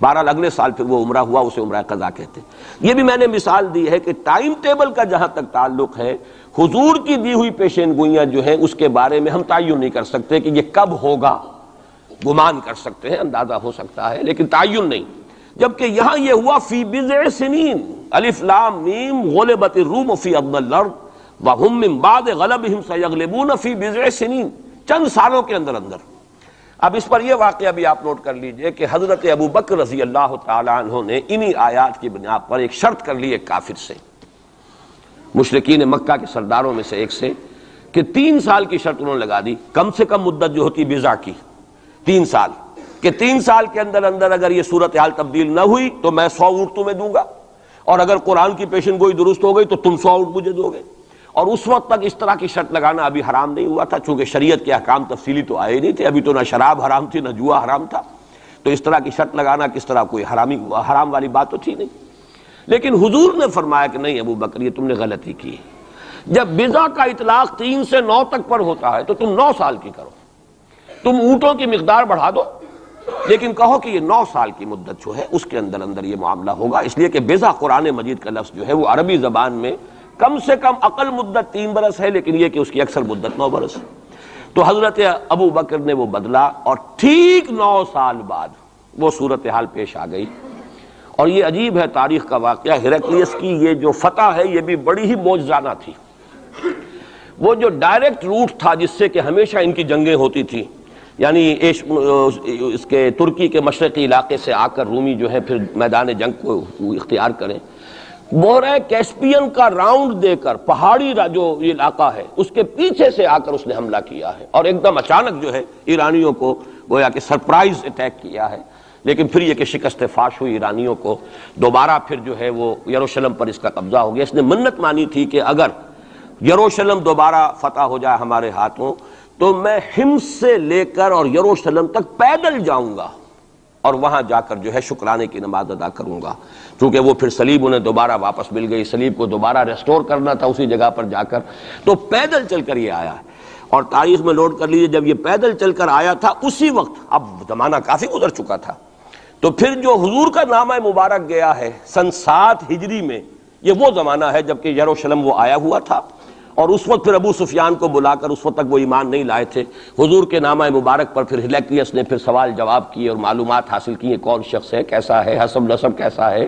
بہرحال اگلے سال پھر وہ عمرہ ہوا، اسے عمرہ قضا کہتے ہیں۔ یہ بھی میں نے مثال دی ہے کہ ٹائم ٹیبل کا جہاں تک تعلق ہے، حضور کی دی ہوئی پیشین گوئیاں جو ہیں اس کے بارے میں ہم تعین نہیں کر سکتے کہ یہ کب ہوگا، گمان کر سکتے ہیں، اندازہ ہو سکتا ہے، لیکن تعین نہیں۔ جبکہ یہاں یہ ہوا فی بضع سنین، الف لام میم غلبت الروم فی ادنی الارض وهم من بعد غلبهم سیغلبون فی بضع سنین، چند سالوں کے اندر اندر۔ اب اس پر یہ واقعہ بھی آپ نوٹ کر لیجئے کہ حضرت ابو بکر رضی اللہ تعالی عنہ نے انہی آیات کی بنا پر ایک شرط کر لی ایک کافر سے، مشرکین مکہ کے سرداروں میں سے ایک سے، کہ 3 سال کی شرط انہوں نے لگا دی، کم سے کم مدت جو ہوتی بضع کی 3 سال، کہ 3 سال کے اندر اندر اگر یہ صورتحال تبدیل نہ ہوئی تو میں 100 اونٹ تمہیں دوں گا، اور اگر قرآن کی پیشن گوئی درست ہو گئی تو تم 100 اونٹ مجھے دو گے۔ اور اس وقت تک اس طرح کی شرط لگانا ابھی حرام نہیں ہوا تھا، چونکہ شریعت کے احکام تفصیلی تو آئے نہیں تھے، ابھی تو نہ شراب حرام تھی نہ جوا حرام تھا، تو اس طرح کی شرط لگانا کس طرح کوئی حرام والی بات تو تھی نہیں۔ لیکن حضور نے فرمایا کہ نہیں ابو بکر، یہ تم نے غلطی کی، جب بضع کا اطلاق 3 سے 9 تک پر ہوتا ہے تو تم 9 سال کی کرو، تم اونٹوں کی مقدار بڑھا دو لیکن کہو کہ یہ 9 سال کی مدت جو ہے اس کے اندر اندر یہ معاملہ ہوگا، اس لیے کہ بضع قرآن مجید کا لفظ جو ہے وہ عربی زبان میں کم سے کم اقل مدت 3 برس ہے، لیکن یہ کہ اس کی اکثر مدت 9 برس ہے۔ تو حضرت ابو بکر نے وہ بدلا اور ٹھیک 9 سال بعد وہ صورتحال پیش آ گئی۔ اور یہ عجیب ہے تاریخ کا واقعہ، ہرقلیس کی یہ جو فتح ہے یہ بھی بڑی ہی معجزانہ تھی۔ وہ جو ڈائریکٹ روٹ تھا جس سے کہ ہمیشہ ان کی جنگیں ہوتی تھی، یعنی اس کے ترکی کے مشرقی علاقے سے آ کر رومی جو ہے پھر میدان جنگ کو اختیار کریں، بحیرہ کیسپین کا راؤنڈ دے کر پہاڑی جو علاقہ ہے اس کے پیچھے سے آ کر اس نے حملہ کیا ہے، اور ایک دم اچانک جو ہے ایرانیوں کو گویا کہ سرپرائز اٹیک کیا ہے۔ لیکن پھر یہ کہ شکست فاش ہوئی ایرانیوں کو، دوبارہ پھر جو ہے وہ یروشلم پر اس کا قبضہ ہو گیا۔ اس نے منت مانی تھی کہ اگر یروشلم دوبارہ فتح ہو جائے ہمارے ہاتھوں تو میں حمص سے لے کر اور یروشلم تک پیدل جاؤں گا اور وہاں جا کر جو ہے شکرانے کی نماز ادا کروں گا، چونکہ وہ پھر صلیب انہیں دوبارہ واپس مل گئی، صلیب کو دوبارہ ریسٹور کرنا تھا اسی جگہ پر جا کر، تو پیدل چل کر یہ آیا ہے۔ اور تاریخ میں نوٹ کر لیجیے جب یہ پیدل چل کر آیا تھا اسی وقت، اب زمانہ کافی گزر چکا تھا، تو پھر جو حضور کا نامہ مبارک گیا ہے سن 7 ہجری میں، یہ وہ زمانہ ہے جب کہ یروشلم وہ آیا ہوا تھا، اور اس وقت پھر ابو سفیان کو بلا کر، اس وقت تک وہ ایمان نہیں لائے تھے، حضور کے نامہ مبارک پر پھر ہرقلیس نے پھر سوال جواب کیے اور معلومات حاصل کی، کون شخص ہے، کیسا ہے، حسب نسب کیسا ہے،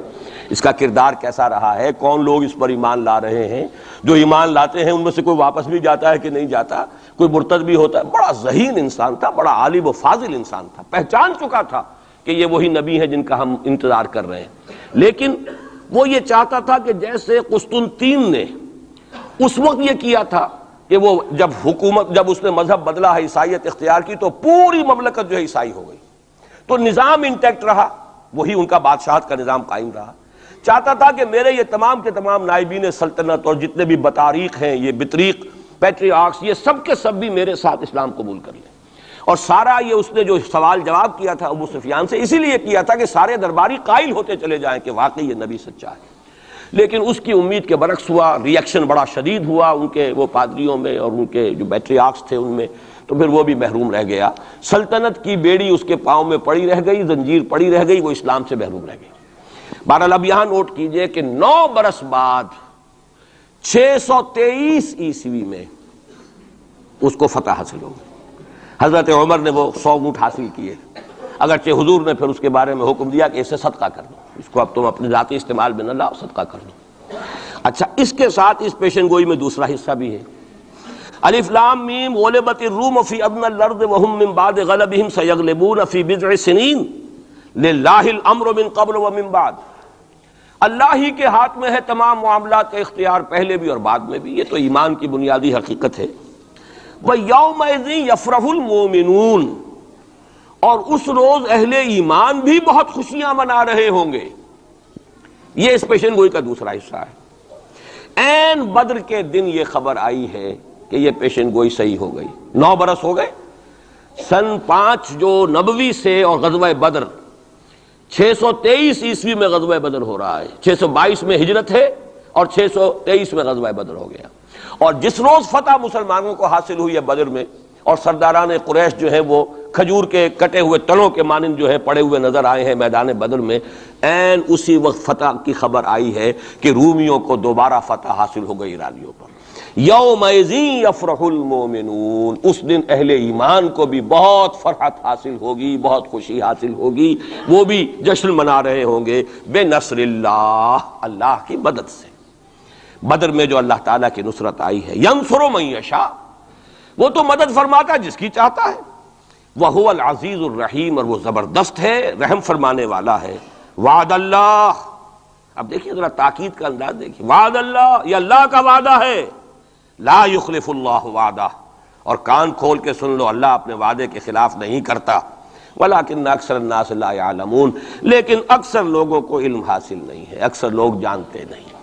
اس کا کردار کیسا رہا ہے، کون لوگ اس پر ایمان لا رہے ہیں، جو ایمان لاتے ہیں ان میں سے کوئی واپس بھی جاتا ہے کہ نہیں جاتا، کوئی مرتد بھی ہوتا ہے۔ بڑا ذہین انسان تھا، بڑا عالم و فاضل انسان تھا، پہچان چکا تھا کہ یہ وہی نبی ہے جن کا ہم انتظار کر رہے ہیں۔ لیکن وہ یہ چاہتا تھا کہ جیسے قسطنطین نے اس وقت یہ کیا تھا کہ وہ جب اس نے مذہب بدلا ہے، عیسائیت اختیار کی، تو پوری مملکت جو ہے عیسائی ہو گئی، تو نظام انٹیکٹ رہا، وہی ان کا بادشاہت کا نظام قائم رہا۔ چاہتا تھا کہ میرے یہ تمام کے تمام نائبین سلطنت اور جتنے بھی بطاریق ہیں، یہ بطریق پیٹریارکس، یہ سب کے سب بھی میرے ساتھ اسلام قبول کر لیں۔ اور سارا یہ اس نے جو سوال جواب کیا تھا ابو سفیان سے، اسی لیے کیا تھا کہ سارے درباری قائل ہوتے چلے جائیں کہ واقعی یہ نبی سچا ہے۔ لیکن اس کی امید کے برعکس ہوا، ریئیکشن بڑا شدید ہوا ان کے وہ پادریوں میں اور ان کے جو پیٹریارکس تھے ان میں، تو پھر وہ بھی محروم رہ گیا، سلطنت کی بیڑی اس کے پاؤں میں پڑی رہ گئی، زنجیر پڑی رہ گئی، وہ اسلام سے محروم رہ گئی۔ بہرحال اب یہاں نوٹ کیجئے کہ 9 برس بعد 623 عیسوی میں اس کو فتح حاصل ہو گئی۔ حضرت عمر نے وہ 100 اونٹ حاصل کیے، اگرچہ حضور نے پھر اس کے بارے میں حکم دیا کہ اسے صدقہ کر دو، اس کو اب تم اپنے ذاتی استعمال میں نہ لاؤ، صدقہ کر دو۔ اچھا، اس کے ساتھ اس پیشن گوئی میں دوسرا حصہ بھی ہے، الف لام میم غلبت الروم فی ادنی الارض وهم من بعد غلبهم سیغلبون فی بضع سنین للہ الامر من قبل ومن بعد۔ اللہ ہی کے ہاتھ میں ہے تمام معاملات کا اختیار، پہلے بھی اور بعد میں بھی، یہ تو ایمان کی بنیادی حقیقت ہے۔ وَيَوْمَئِذٍ يَفْرَحُ الْمُؤْمِنُونَ، اور اس روز اہل ایمان بھی بہت خوشیاں منا رہے ہوں گے۔ یہ اس پیشن گوئی کا دوسرا حصہ ہے۔ عین بدر کے دن یہ خبر آئی ہے کہ یہ پیشن گوئی صحیح ہو گئی۔ 9 برس ہو گئے، سن 5 جو نبوی سے اور غزوہ بدر 623 عیسوی میں غزوہ بدر ہو رہا ہے، 622 میں ہجرت ہے اور 623 میں غزوہ بدر ہو گیا۔ اور جس روز فتح مسلمانوں کو حاصل ہوئی ہے بدر میں، اور سرداران قریش جو ہیں وہ کھجور کے کٹے ہوئے تنوں کے مانند جو ہے پڑے ہوئے نظر آئے ہیں میدان بدر میں، عین اسی وقت فتح کی خبر آئی ہے کہ رومیوں کو دوبارہ فتح حاصل ہو گئی ایرانیوں پر۔ یومئذ یفرح المؤمنون، اس دن اہل ایمان کو بھی بہت فرحت حاصل ہوگی، بہت خوشی حاصل ہوگی، وہ بھی جشن منا رہے ہوں گے بنصر اللہ، اللہ کی مدد سے۔ بدر میں جو اللہ تعالیٰ کی نصرت آئی ہے، ینصر من یشاء، وہ تو مدد فرماتا ہے جس کی چاہتا ہے، وَهُوَ الْعَزِيزُ الرَّحِيمُ، اور وہ زبردست ہے، رحم فرمانے والا ہے۔ وعد اللہ، اب دیکھیے ذرا تاکید کا انداز دیکھیے، وعد اللہ، یہ اللہ کا وعدہ ہے، لا یخلف اللہ وعدہ، اور کان کھول کے سن لو، اللہ اپنے وعدے کے خلاف نہیں کرتا۔ ولیکن اکثر الناس لا یعلمون، لیکن اکثر لوگوں کو علم حاصل نہیں ہے، اکثر لوگ جانتے نہیں۔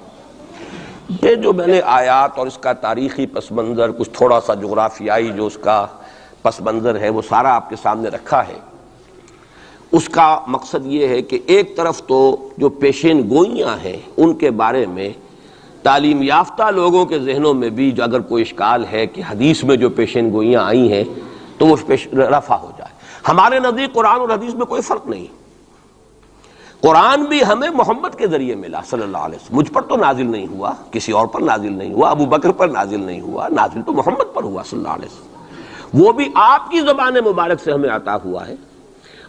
یہ جو میں نے آیات اور اس کا تاریخی پس منظر، کچھ تھوڑا سا جغرافیائی جو اس کا پس منظر ہے، وہ سارا آپ کے سامنے رکھا ہے۔ اس کا مقصد یہ ہے کہ ایک طرف تو جو پیشین گوئیاں ہیں ان کے بارے میں تعلیم یافتہ لوگوں کے ذہنوں میں بھی جو اگر کوئی اشکال ہے کہ حدیث میں جو پیشین گوئیاں آئی ہیں تو وہ رفع ہو جائے۔ ہمارے نزدیک قرآن اور حدیث میں کوئی فرق نہیں، قرآن بھی ہمیں محمد کے ذریعے ملا صلی اللہ علیہ وسلم، مجھ پر تو نازل نہیں ہوا، کسی اور پر نازل نہیں ہوا، ابو بکر پر نازل نہیں ہوا، نازل تو محمد پر ہوا صلی اللہ علیہ وسلم، وہ بھی آپ کی زبان مبارک سے ہمیں عطا ہوا ہے،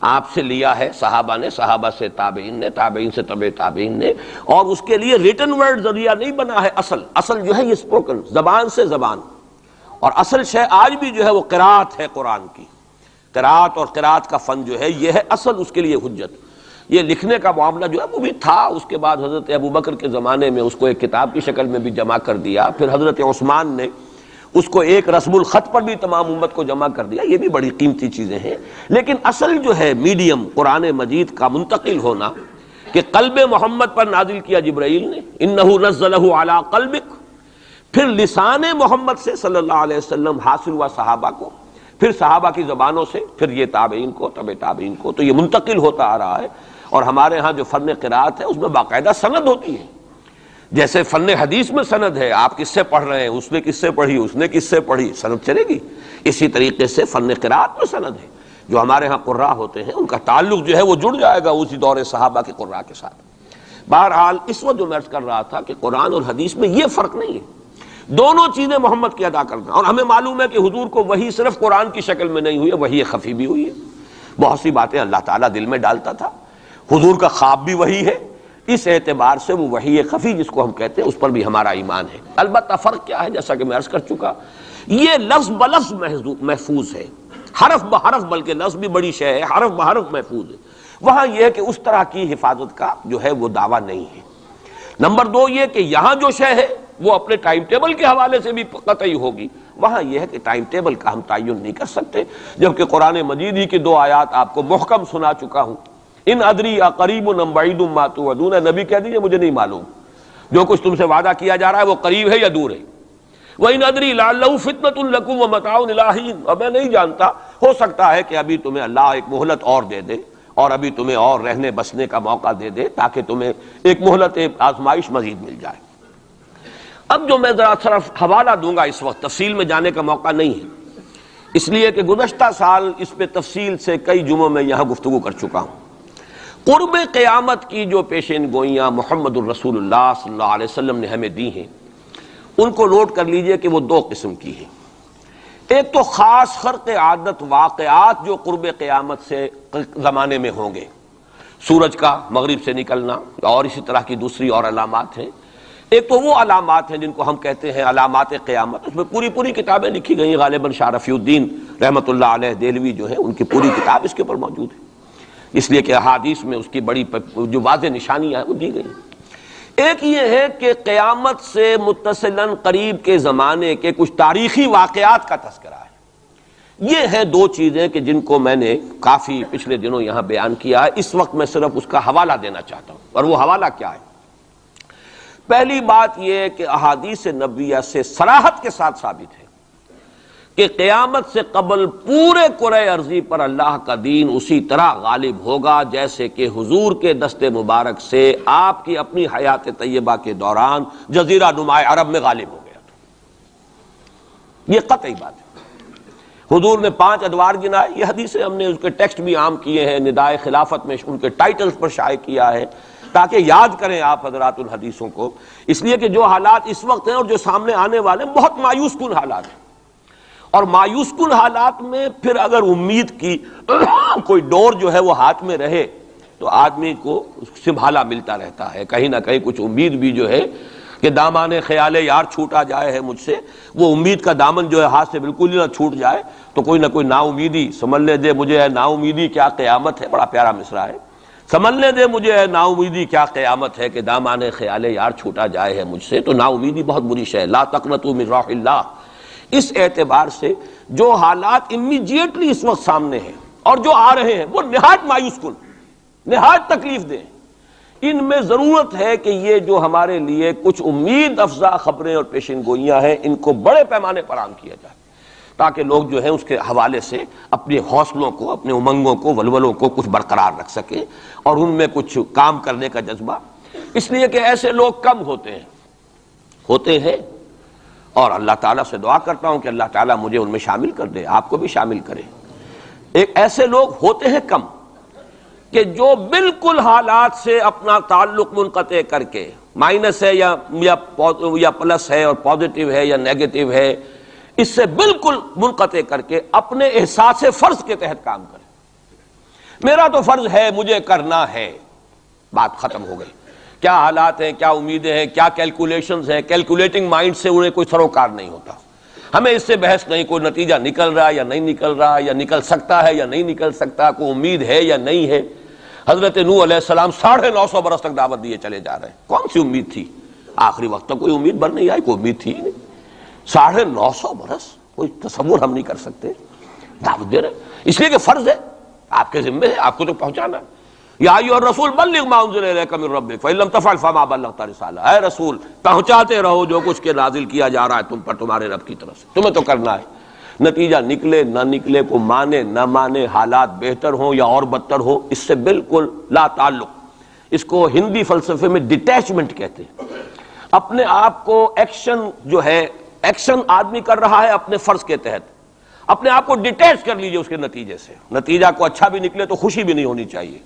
آپ سے لیا ہے صحابہ نے، صحابہ سے تابعین نے، تابعین سے تبع تابعین نے، اور اس کے لیے ریٹن ورڈ ذریعہ نہیں بنا ہے، اصل جو ہے یہ اسپوکن، زبان سے زبان، اور اصل شے آج بھی جو ہے وہ قرات ہے قرآن کی، قرات اور قرات کا فن جو ہے یہ ہے اصل اس کے لیے حجت۔ یہ لکھنے کا معاملہ جو ہے وہ بھی تھا، اس کے بعد حضرت ابوبکر کے زمانے میں اس کو ایک کتاب کی شکل میں بھی جمع کر دیا، پھر حضرت عثمان نے اس کو ایک رسم الخط پر بھی تمام امت کو جمع کر دیا، یہ بھی بڑی قیمتی چیزیں ہیں۔ لیکن اصل جو ہے میڈیم قرآن مجید کا منتقل ہونا کہ قلب محمد پر نازل کیا جبرائیل نے، انہ نزلہ علی قلبک، پھر لسان محمد سے صلی اللہ علیہ وسلم حاصل ہوا صحابہ کو، پھر صحابہ کی زبانوں سے، پھر یہ تابعین کو، تبع تابعین کو، تو یہ منتقل ہوتا آ رہا ہے۔ اور ہمارے ہاں جو فن قرات ہے اس میں باقاعدہ سند ہوتی ہے، جیسے فن حدیث میں سند ہے، آپ کس سے پڑھ رہے ہیں، اس نے کس سے پڑھی، اس نے کس سے پڑھی، سند چلے گی۔ اسی طریقے سے فن قرات میں سند ہے، جو ہمارے ہاں قراء ہوتے ہیں ان کا تعلق جو ہے وہ جڑ جائے گا اسی دور صحابہ کے قراء کے ساتھ۔ بہرحال اس وقت جو میں عرض کر رہا تھا کہ قرآن اور حدیث میں یہ فرق نہیں ہے، دونوں چیزیں محمد کی ادا کرنا، اور ہمیں معلوم ہے کہ حضور کو وحی صرف قرآن کی شکل میں نہیں ہوئی ہے، وحی خفی بھی ہوئی ہے، بہت سی باتیں اللہ تعالیٰ دل میں ڈالتا تھا، حضور کا خواب بھی وحی ہے، اس اعتبار سے وہ وحی خفی جس کو ہم کہتے ہیں اس پر بھی ہمارا ایمان ہے۔ البتہ فرق کیا ہے، جیسا کہ میں عرض کر چکا، یہ لفظ بلفظ محفوظ ہے، حرف بحرف، بلکہ لفظ بھی بڑی شے ہے، حرف بحرف محفوظ ہے، وہاں یہ ہے کہ اس طرح کی حفاظت کا جو ہے وہ دعویٰ نہیں ہے۔ نمبر دو یہ کہ یہاں جو شے ہے وہ اپنے ٹائم ٹیبل کے حوالے سے بھی قطعی ہوگی، وہاں یہ ہے کہ ٹائم ٹیبل کا ہم تعین نہیں کر سکتے، جبکہ قرآن مجید ہی کی دو آیات آپ کو محکم سنا چکا ہوں، ان ادری اقریب ام بعید ما توعدون، نبی کہہ دیجیے مجھے نہیں معلوم جو کچھ تم سے وعدہ کیا جا رہا ہے وہ قریب ہے یا دور ہے، وَإِنْ أَدْرِي لَعَلَّهُ فِتْنَةٌ لَكُمْ وَمَتَاعٌ إِلَىٰ حِينٍ، اور میں نہیں جانتا، ہو سکتا ہے کہ ابھی تمہیں اللہ ایک مہلت اور دے دے، اور ابھی تمہیں اور رہنے بسنے کا موقع دے دے، تاکہ تمہیں ایک مہلت آزمائش مزید مل جائے۔ اب جو میں ذرا صرف حوالہ دوں گا، اس وقت تفصیل میں جانے کا موقع نہیں ہے، اس لیے کہ گزشتہ سال اس پہ تفصیل سے کئی جمعوں میں یہاں گفتگو کر چکا ہوں۔ قرب قیامت کی جو پیشین گوئیاں محمد الرسول اللہ صلی اللہ علیہ وسلم نے ہمیں دی ہیں، ان کو نوٹ کر لیجئے کہ وہ دو قسم کی ہیں۔ ایک تو خاص خرق عادت واقعات جو قرب قیامت سے زمانے میں ہوں گے، سورج کا مغرب سے نکلنا اور اسی طرح کی دوسری اور علامات ہیں۔ ایک تو وہ علامات ہیں جن کو ہم کہتے ہیں علامات قیامت، اس میں پوری کتابیں لکھی گئی، غالباً شاہ رفیع الدین رحمۃ اللہ علیہ دہلوی جو ہیں ان کی پوری کتاب اس کے اوپر موجود ہے، اس لیے کہ احادیث میں اس کی بڑی جو واضح نشانیاں ہیں وہ دی گئی۔ ایک یہ ہے کہ قیامت سے متصلاً قریب کے زمانے کے کچھ تاریخی واقعات کا تذکرہ ہے۔ یہ ہیں دو چیزیں کہ جن کو میں نے کافی پچھلے دنوں یہاں بیان کیا ہے، اس وقت میں صرف اس کا حوالہ دینا چاہتا ہوں، اور وہ حوالہ کیا ہے؟ پہلی بات یہ ہے کہ احادیث نبویہ سے صراحت کے ساتھ ثابت ہے کہ قیامت سے قبل پورے کرۂ ارضی پر اللہ کا دین اسی طرح غالب ہوگا جیسے کہ حضور کے دست مبارک سے آپ کی اپنی حیات طیبہ کے دوران جزیرہ نما عرب میں غالب ہو گیا تھا۔ یہ قطعی بات ہے۔ حضور نے 5 ادوار گنائے، یہ حدیثیں ہم نے اس کے ٹیکسٹ بھی عام کیے ہیں، ندائے خلافت میں ان کے ٹائٹلز پر شائع کیا ہے تاکہ یاد کریں آپ حضرات ان حدیثوں کو، اس لیے کہ جو حالات اس وقت ہیں اور جو سامنے آنے والے ہیں بہت مایوس کن حالات ہیں، اور مایوس کن حالات میں پھر اگر امید کی کوئی ڈور جو ہے وہ ہاتھ میں رہے تو آدمی کو سنبھالا ملتا رہتا ہے، کہیں نہ کہیں کچھ امید بھی جو ہے کہ دامان خیال یار چھوٹا جائے ہے مجھ سے، وہ امید کا دامن جو ہے ہاتھ سے بالکل ہی نہ چھوٹ جائے تو کوئی نہ کوئی نا امیدی سنبھلنے دے مجھے ہے نا امیدی کیا قیامت ہے، بڑا پیارا مصرع ہے، سنبھلنے دے مجھے ہے نا امیدی کیا قیامت ہے کہ دامان خیال یار چھوٹا جائے ہے مجھ سے، تو نا امیدی بہت بری شے ہے، لا تقنطوا من رحمۃ اللہ۔ اس اعتبار سے جو حالات امیڈیٹلی اس وقت سامنے ہیں اور جو آ رہے ہیں وہ نہایت مایوس کن، نہایت تکلیف دہ، ان میں ضرورت ہے کہ یہ جو ہمارے لیے کچھ امید افزا خبریں اور پیشن گوئیاں ہیں ان کو بڑے پیمانے پر عام کیا جائے تاکہ لوگ جو ہیں اس کے حوالے سے اپنے حوصلوں کو، اپنے امنگوں کو، ولولوں کو کچھ برقرار رکھ سکیں اور ان میں کچھ کام کرنے کا جذبہ، اس لیے کہ ایسے لوگ کم ہوتے ہیں اور اللہ تعالیٰ سے دعا کرتا ہوں کہ اللہ تعالیٰ مجھے ان میں شامل کر دے، آپ کو بھی شامل کرے۔ ایسے لوگ ہوتے ہیں کم کہ جو بالکل حالات سے اپنا تعلق منقطع کر کے، مائنس ہے یا پلس ہے اور پازیٹیو ہے یا نیگیٹو ہے، اس سے بالکل منقطع کر کے اپنے احساس فرض کے تحت کام کرے۔ میرا تو فرض ہے، مجھے کرنا ہے، بات ختم ہو گئی۔ کیا حالات ہیں، کیا امیدیں ہیں، کیا کیلکولیشنز ہیں، کیلکولیٹنگ مائنڈ سے انہیں کوئی سروکار نہیں ہوتا، ہمیں اس سے بحث نہیں، کوئی نتیجہ نکل رہا ہے یا نہیں نکل رہا یا نکل سکتا ہے یا نہیں نکل سکتا، کوئی امید ہے یا نہیں ہے۔ حضرت نوح علیہ السلام 950 برس تک دعوت دیے چلے جا رہے ہیں، کون سی امید تھی؟ آخری وقت تک کوئی امید بن نہیں آئی، کوئی امید تھی نہیں۔ 950 برس کوئی تصور ہم نہیں کر سکتے، دعوت دے رہے ہیں، اس لیے کہ فرض ہے، آپ کے ذمہ ہے، آپ کو تو پہنچانا ہے۔ یا ایھا الرسول بلغ ما انزل الیک من ربک فإن لم تفعل فما بلغت رسالہ، اے رسول پہنچاتے رہو جو کچھ کے نازل کیا جا رہا ہے تم پر تمہارے رب کی طرف سے، تمہیں تو کرنا ہے۔ نتیجہ نکلے نہ نکلے، کو مانے نہ مانے، حالات بہتر ہوں یا اور بدتر ہو، اس سے بالکل لا تعلق۔ اس کو ہندی فلسفے میں ڈیٹیچمنٹ کہتے ہیں۔ اپنے آپ کو ایکشن جو ہے، ایکشن آدمی کر رہا ہے اپنے فرض کے تحت، اپنے آپ کو ڈیٹیچ کر لیجئے اس کے نتیجے سے۔ نتیجہ کو اچھا بھی نکلے تو خوشی بھی نہیں ہونی چاہیے،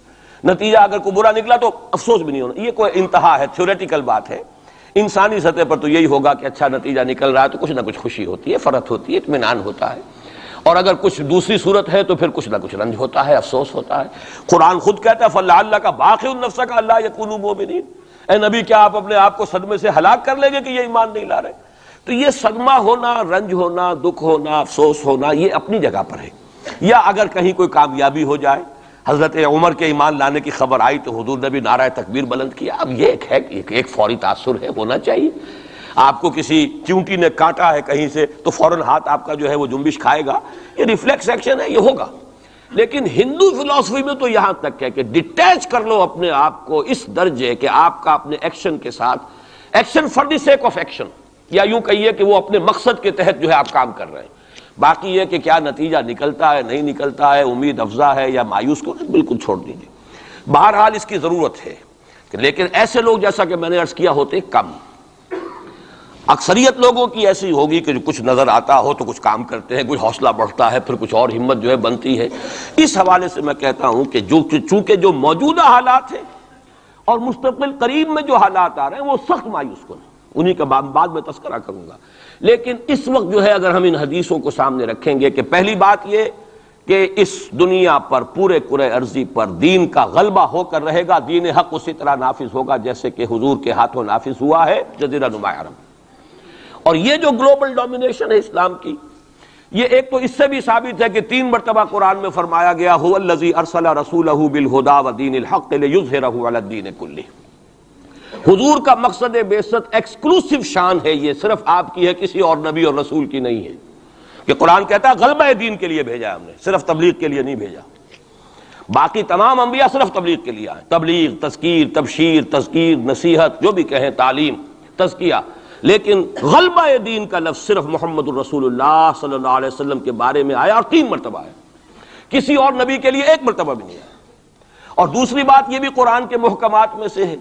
نتیجہ اگر کوئی برا نکلا تو افسوس بھی نہیں ہونا، یہ کوئی انتہا ہے، تھیوریٹیکل بات ہے۔ انسانی سطح پر تو یہی ہوگا کہ اچھا نتیجہ نکل رہا ہے تو کچھ نہ کچھ خوشی ہوتی ہے، فرحت ہوتی ہے، اطمینان ہوتا ہے، اور اگر کچھ دوسری صورت ہے تو پھر کچھ نہ کچھ رنج ہوتا ہے، افسوس ہوتا ہے۔ قرآن خود کہتا ہے فَلَعَلَّكَ بَاخِعٌ نَفْسَكَ أَلَّا يَكُونُوا مُؤْمِنِينَ، اے نبی کیا آپ اپنے آپ کو صدمے سے ہلاک کر لیں گے کہ یہ ایمان نہیں لا رہے؟ تو یہ صدمہ ہونا، رنج ہونا، دکھ ہونا، افسوس ہونا، یہ اپنی جگہ پر ہے۔ یا اگر کہیں کوئی کامیابی ہو جائے، حضرت عمر کے ایمان لانے کی خبر آئی تو حضور نے بھی نعرہ تکبیر بلند کیا، اب یہ ایک فوری تاثر ہے، ہونا چاہیے۔ آپ کو کسی چونٹی نے کاٹا ہے کہیں سے تو فوراً ہاتھ آپ کا جو ہے وہ جنبش کھائے گا، یہ ریفلیکس ایکشن ہے، یہ ہوگا۔ لیکن ہندو فلسفی میں تو یہاں تک ہے کہ ڈیٹیچ کر لو اپنے آپ کو اس درجے کہ آپ کا اپنے ایکشن کے ساتھ، action for the sake of action, یا یوں کہیے کہ وہ اپنے مقصد کے تحت جو ہے آپ کام کر رہے ہیں۔ باقی یہ کہ کیا نتیجہ نکلتا ہے نہیں نکلتا ہے، امید افزا ہے یا مایوس کو، بالکل چھوڑ دیجیے۔ بہرحال اس کی ضرورت ہے، لیکن ایسے لوگ جیسا کہ میں نے عرض کیا ہوتے کم۔ اکثریت لوگوں کی ایسی ہوگی کہ جو کچھ نظر آتا ہو تو کچھ کام کرتے ہیں، کچھ حوصلہ بڑھتا ہے، پھر کچھ اور ہمت جو ہے بنتی ہے۔ اس حوالے سے میں کہتا ہوں کہ چونکہ جو موجودہ حالات ہیں اور مستقبل قریب میں جو حالات آ رہے ہیں وہ سخت مایوس کن ہیں، انہی کا بعد میں تذکرہ کروں گا۔ لیکن اس وقت جو ہے اگر ہم ان حدیثوں کو سامنے رکھیں گے کہ پہلی بات یہ کہ اس دنیا پر، پورے کرۂ ارضی پر دین کا غلبہ ہو کر رہے گا، دین حق اسی طرح نافذ ہوگا جیسے کہ حضور کے ہاتھوں نافذ ہوا ہے جزیرہ نما عرب۔ اور یہ جو گلوبل ڈومینیشن ہے اسلام کی، یہ ایک تو اس سے بھی ثابت ہے کہ 3 مرتبہ قرآن میں فرمایا گیا هو الذی ارسل رسولہ بالہدی ودین الحق لیظہرہ علی الدین کلہ۔ حضور کا مقصد بعثت ایکسکلوسیو شان ہے، یہ صرف آپ کی ہے، کسی اور نبی اور رسول کی نہیں ہے۔ کہ قرآن کہتا ہے غلبہ دین کے لیے بھیجا ہم نے، صرف تبلیغ کے لیے نہیں بھیجا۔ باقی تمام انبیاء صرف تبلیغ کے لیے آئے، تبلیغ، تذکیر، تبشیر، تذکیر، نصیحت، جو بھی کہیں، تعلیم، تزکیہ۔ لیکن غلبہ دین کا لفظ صرف محمد الرسول اللہ صلی اللہ علیہ وسلم کے بارے میں آیا اور 3 مرتبہ آیا، کسی اور نبی کے لیے 1 مرتبہ بھی نہیں آیا۔ اور دوسری بات یہ بھی قرآن کے محکمات میں سے ہے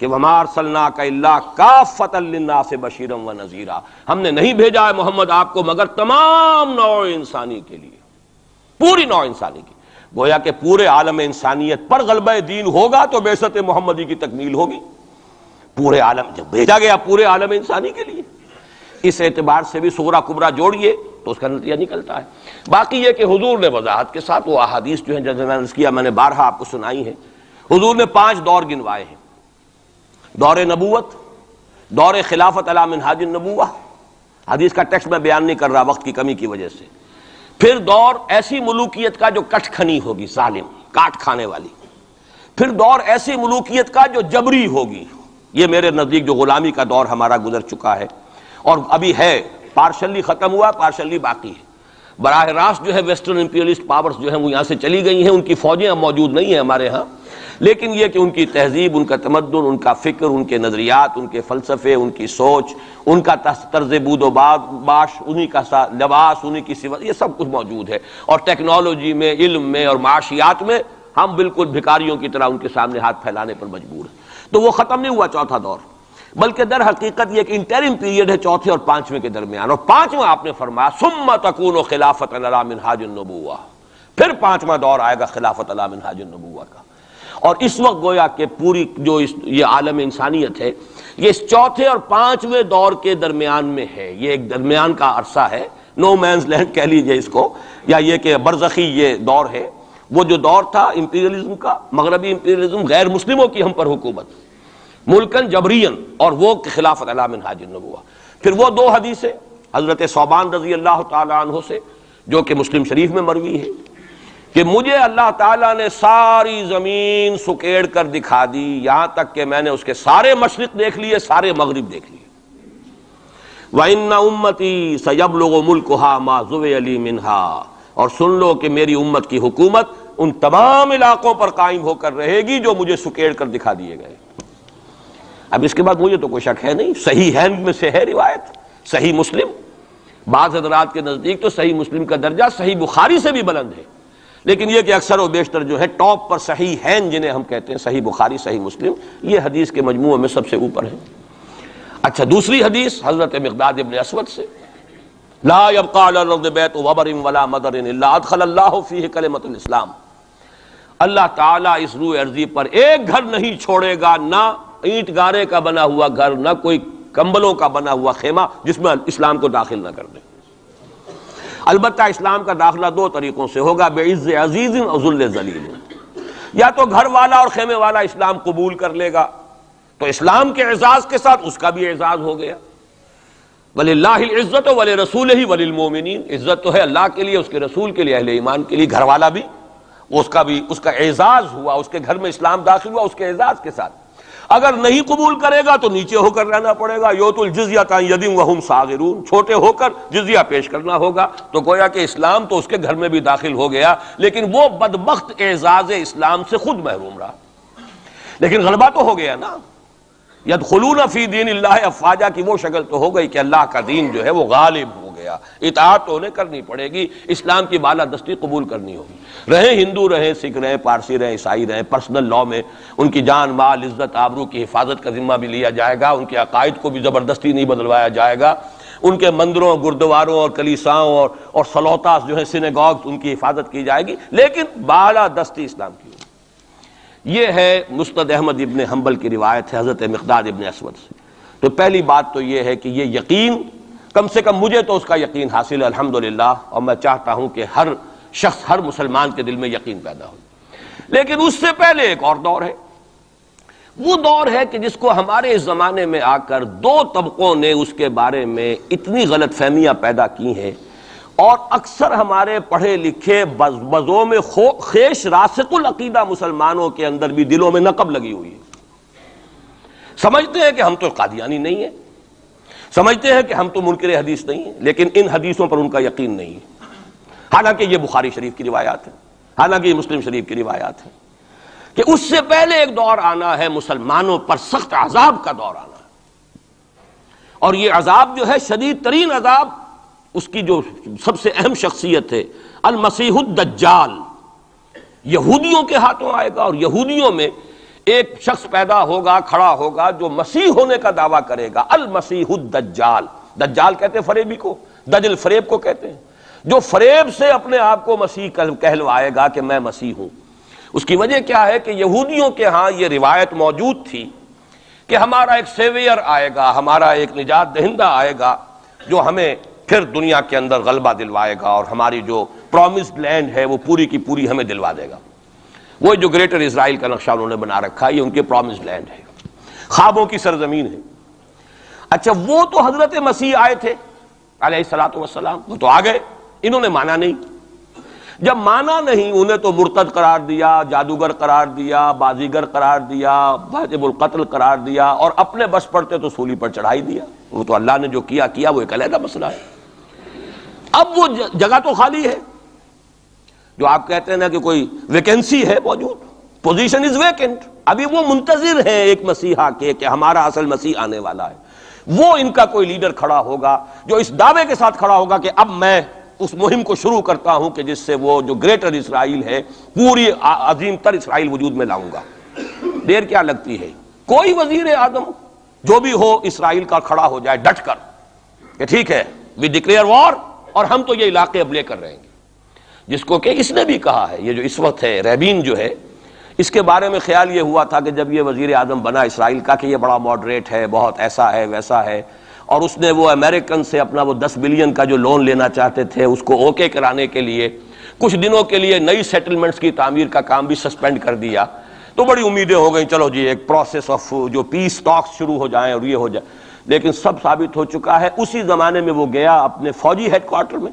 کہ وَمَا أَرْسَلْنَاكَ إِلَّا كَافَّةً لِلنَّاسِ بَشِيرًا وَنَذِيرًا، ہم نے نہیں بھیجا ہے محمد آپ کو مگر تمام نوع انسانی کے لیے، پوری نوع انسانی کی۔ گویا کہ پورے عالم انسانیت پر غلبہ دین ہوگا تو بعثت محمدی کی تکمیل ہوگی. پورے عالم جب بھیجا گیا پورے عالم انسانی کے لیے، اس اعتبار سے بھی صغرا کبرا جوڑیے تو اس کا نتیجہ نکلتا ہے. باقی یہ کہ حضور نے وضاحت کے ساتھ وہ احادیث جو ہیں جیسے میں نے عرض کیا، میں نے بارہا آپ کو سنائی ہیں. حضور نے 5 دور گنوائے ہیں: دور نبوت، دور خلافت علی منہاج النبوہ، حدیث کا ٹیکسٹ میں بیان نہیں کر رہا وقت کی کمی کی وجہ سے. پھر دور ایسی ملوکیت کا جو کٹ کھنی ہوگی، ظالم، کاٹ کھانے والی. پھر دور ایسی ملوکیت کا جو جبری ہوگی. یہ میرے نزدیک جو غلامی کا دور ہمارا گزر چکا ہے اور ابھی ہے، پارشلی ختم ہوا، پارشلی باقی ہے. براہ راست جو ہے ویسٹرن امپیریلسٹ پاورز جو ہیں وہ یہاں سے چلی گئی ہیں، ان کی فوجیں اب موجود نہیں ہیں ہمارے ہاں، لیکن یہ کہ ان کی تہذیب، ان کا تمدن، ان کا فکر، ان کے نظریات، ان کے فلسفے، ان کی سوچ، ان کا طرز بود و باش، انہی کا لباس، انہی کی صفت، یہ سب کچھ موجود ہے. اور ٹیکنالوجی میں، علم میں اور معاشیات میں ہم بالکل بھکاریوں کی طرح ان کے سامنے ہاتھ پھیلانے پر مجبور ہیں. تو وہ ختم نہیں ہوا چوتھا دور، بلکہ در حقیقت یہ کہ انٹرم پیریڈ ہے چوتھے اور 5ویں کے درمیان. اور 5واں آپ نے فرمایا ثم تکون خلافت علی منہاج النبوہ، پھر 5واں دور آئے گا خلافت علی منہاج النبوہ کا. اور اس وقت گویا کہ پوری جو یہ عالم انسانیت ہے یہ اس چوتھے اور 5ویں دور کے درمیان میں ہے. یہ ایک درمیان کا عرصہ ہے، نو مینز لینڈ کہہ لیجئے اس کو، یا یہ کہ برزخی یہ دور ہے. وہ جو دور تھا امپیریلزم کا، مغربی امپیریلزم، غیر مسلموں کی ہم پر حکومت، ملکن جبرین، اور وہ خلافت علی منہاج النبوہ. پھر وہ 2 حدیثیں حضرت ثوبان رضی اللہ تعالی عنہ سے جو کہ مسلم شریف میں مروی ہے کہ مجھے اللہ تعالیٰ نے ساری زمین سکیڑ کر دکھا دی، یہاں تک کہ میں نے اس کے سارے مشرق دیکھ لیے، سارے مغرب دیکھ لیے. وَإِنَّ أُمَّتِي سَيَبْلُغُ مُلْكُهَا مَا زُوِيَ لِي مِنْهَا، اور سن لو کہ میری امت کی حکومت ان تمام علاقوں پر قائم ہو کر رہے گی جو مجھے سکیڑ کر دکھا دیے گئے. اب اس کے بعد مجھے تو کوئی شک ہے نہیں، صحیح ہے میں سے ہے روایت، صحیح مسلم. بعض حضرات کے نزدیک تو صحیح مسلم کا درجہ صحیح بخاری سے بھی بلند ہے، لیکن یہ کہ اکثر و بیشتر جو ہے ٹاپ پر صحیح ہیں جنہیں ہم کہتے ہیں صحیح بخاری، صحیح مسلم، یہ حدیث کے مجموعے میں سب سے اوپر ہے. اچھا، دوسری حدیث حضرت مقداد ابن اسود سے، لا يبقى على الارض بیت وبر ولا مدر الا ادخل اللہ فیہ کلمۃ الاسلام. اللہ تعالیٰ اس روح ارضی پر ایک گھر نہیں چھوڑے گا، نہ اینٹ گارے کا بنا ہوا گھر، نہ کوئی کمبلوں کا بنا ہوا خیمہ جس میں اسلام کو داخل نہ کر دے. البتہ اسلام کا داخلہ 2 طریقوں سے ہوگا، بعز عزیز اور ذل ذلیل. یا تو گھر والا اور خیمے والا اسلام قبول کر لے گا تو اسلام کے اعزاز کے ساتھ اس کا بھی اعزاز ہو گیا. وَلِلَّهِ الْعِزَّةُ وَلِرَسُولِهِ وَلِلْمُؤْمِنِينَ، عزت تو ہے اللہ کے لیے، اس کے رسول کے لیے، اہل ایمان کے لیے. گھر والا بھی اس کا اعزاز ہوا، اس کے گھر میں اسلام داخل ہوا اس کے اعزاز کے ساتھ. اگر نہیں قبول کرے گا تو نیچے ہو کر رہنا پڑے گا. یؤتُ الْجِزْیَۃَ عَنْ یَدٍ وَهُمْ صَاغِرُونَ، چھوٹے ہو کر جزیہ پیش کرنا ہوگا. تو گویا کہ اسلام تو اس کے گھر میں بھی داخل ہو گیا، لیکن وہ بدبخت اعزاز اسلام سے خود محروم رہا. لیکن غلبہ تو ہو گیا نا. یدخلون فی دین اللہ افواجا کی وہ شکل تو ہو گئی کہ اللہ کا دین جو ہے وہ غالب ہو گیا. اطاعت تو انہیں کرنی پڑے گی، اسلام کی بالادستی قبول کرنی ہوگی. رہیں ہندو، رہیں سکھ، رہیں پارسی، رہیں عیسائی، رہیں پرسنل لاء میں ان کی جان، مال، عزت، آبرو کی حفاظت کا ذمہ بھی لیا جائے گا. ان کے عقائد کو بھی زبردستی نہیں بدلوایا جائے گا. ان کے مندروں، گردواروں اور کلیساؤں اور سلوتاس جو ہیں سینیگاگز، ان کی حفاظت کی جائے گی، لیکن بالادستی اسلام کی. یہ ہے مسند احمد ابن حنبل کی روایت ہے حضرت مقداد ابن اسود سے. تو پہلی بات تو یہ ہے کہ یہ یقین، کم سے کم مجھے تو اس کا یقین حاصل ہے الحمدللہ، اور میں چاہتا ہوں کہ ہر شخص، ہر مسلمان کے دل میں یقین پیدا ہو. لیکن اس سے پہلے ایک اور دور ہے. وہ دور ہے کہ جس کو ہمارے اس زمانے میں آ کر 2 طبقوں نے اس کے بارے میں اتنی غلط فہمیاں پیدا کی ہیں، اور اکثر ہمارے پڑھے لکھے بزوں میں خیش راسخ العقیدہ مسلمانوں کے اندر بھی دلوں میں نقب لگی ہوئی ہے. سمجھتے ہیں کہ ہم تو قادیانی نہیں ہیں، سمجھتے ہیں کہ ہم تو منکر حدیث نہیں ہیں، لیکن ان حدیثوں پر ان کا یقین نہیں ہے. حالانکہ یہ بخاری شریف کی روایات ہیں، حالانکہ یہ مسلم شریف کی روایات ہیں کہ اس سے پہلے ایک دور آنا ہے، مسلمانوں پر سخت عذاب کا دور آنا ہے. اور یہ عذاب جو ہے شدید ترین عذاب، اس کی جو سب سے اہم شخصیت ہے المسیح الدجال، یہودیوں کے ہاتھوں آئے گا. اور یہودیوں میں ایک شخص پیدا ہوگا، کھڑا ہوگا، جو مسیح ہونے کا دعویٰ کرے گا. المسیح الدجال، دجال کہتے ہیں فریبی کو، دجل فریب کو کہتے ہیں. جو فریب سے اپنے آپ کو مسیح کہلوائے گا کہ میں مسیح ہوں. اس کی وجہ کیا ہے کہ یہودیوں کے ہاں یہ روایت موجود تھی کہ ہمارا ایک سیویئر آئے گا، ہمارا ایک نجات دہندہ آئے گا جو ہمیں پھر دنیا کے اندر غلبہ دلوائے گا اور ہماری جو پرومسڈ لینڈ ہے وہ پوری کی پوری ہمیں دلوا دے گا. وہ جو گریٹر اسرائیل کا نقشہ انہوں نے بنا رکھا ہے، یہ ان کے پرومسڈ لینڈ ہے، خوابوں کی سرزمین ہے. اچھا وہ تو حضرت مسیح آئے تھے علیہ الصلوۃ والسلام، وہ تو آ گئے، انہوں نے مانا نہیں. جب مانا نہیں، انہیں تو مرتد قرار دیا، جادوگر قرار دیا، بازیگر قرار دیا، واجب القتل قرار دیا، اور اپنے بس پڑتے تو سولی پر چڑھائی دیا. وہ تو اللہ نے جو کیا وہ ایک علیحدہ مسئلہ ہے. اب وہ جگہ تو خالی ہے، جو آپ کہتے ہیں نا کہ کوئی ویکینسی ہے موجود، پوزیشن از ویکنٹ. ابھی وہ منتظر ہیں ایک مسیحا کے کہ ہمارا اصل مسیح آنے والا ہے. وہ ان کا کوئی لیڈر کھڑا ہوگا جو اس دعوے کے ساتھ کھڑا ہوگا کہ اب میں اس مہم کو شروع کرتا ہوں کہ جس سے وہ جو گریٹر اسرائیل ہے، پوری عظیم تر اسرائیل وجود میں لاؤں گا. دیر کیا لگتی ہے؟ کوئی وزیر اعظم جو بھی ہو اسرائیل کا کھڑا ہو جائے ڈٹ کر کہ ٹھیک ہے وی ڈکلیئر وار، اور ہم تو یہ علاقے اب لے کر رہیں گے. جس کو کہ اس نے بھی کہا ہے، یہ جو اس وقت ہے ریبین جو ہے، اس کے بارے میں خیال یہ ہوا تھا کہ جب یہ وزیر اعظم بنا اسرائیل کا کہ یہ بڑا ماڈریٹ ہے، بہت ایسا ہے ویسا ہے، اور اس نے وہ امریکن سے اپنا وہ 10 بلین کا جو لون لینا چاہتے تھے اس کو اوکے کرانے کے لیے کچھ دنوں کے لیے نئی سیٹلمنٹس کی تعمیر کا کام بھی سسپینڈ کر دیا. تو بڑی امیدیں ہو گئیں، چلو جی ایک پروسیس آف جو پیس ٹاکس شروع ہو جائیں اور یہ ہو جائے. لیکن سب ثابت ہو چکا ہے. اسی زمانے میں وہ گیا اپنے فوجی ہیڈ کوارٹر میں،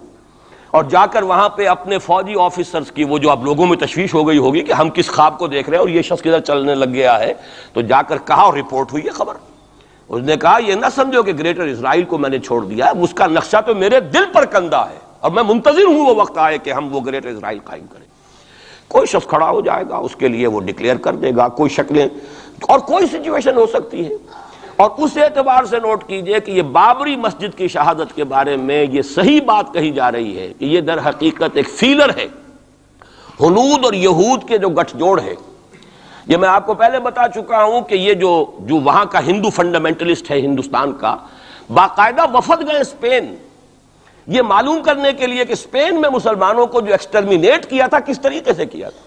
اور جا کر وہاں پہ اپنے فوجی آفیسرز کی وہ جو اب لوگوں میں تشویش ہو گئی ہوگی کہ ہم کس خواب کو دیکھ رہے ہیں اور یہ شخص کدھر چلنے لگ گیا ہے، تو جا کر کہا اور رپورٹ ہوئی ہے خبر. اس نے کہا یہ نہ سمجھو کہ گریٹر اسرائیل کو میں نے چھوڑ دیا ہے، اس کا نقشہ تو میرے دل پر کندہ ہے اور میں منتظر ہوں وہ وقت آئے کہ ہم وہ گریٹر اسرائیل قائم کریں. کوئی شخص کھڑا ہو جائے گا، اس کے لیے وہ ڈکلیئر کر دے گا. کوئی شکلیں اور کوئی سچویشن ہو سکتی ہے. اور اس اعتبار سے نوٹ کیجئے کہ یہ بابری مسجد کی شہادت کے بارے میں یہ صحیح بات کہی جا رہی ہے کہ یہ در حقیقت ایک فیلر ہے ہنود اور یہود کے جو گٹھ جوڑ ہے. یہ میں آپ کو پہلے بتا چکا ہوں کہ یہ جو وہاں کا ہندو فنڈامنٹلسٹ ہے ہندوستان کا، باقاعدہ وفد گئے اسپین یہ معلوم کرنے کے لیے کہ اسپین میں مسلمانوں کو جو ایکسٹرمینیٹ کیا تھا کس طریقے سے کیا تھا.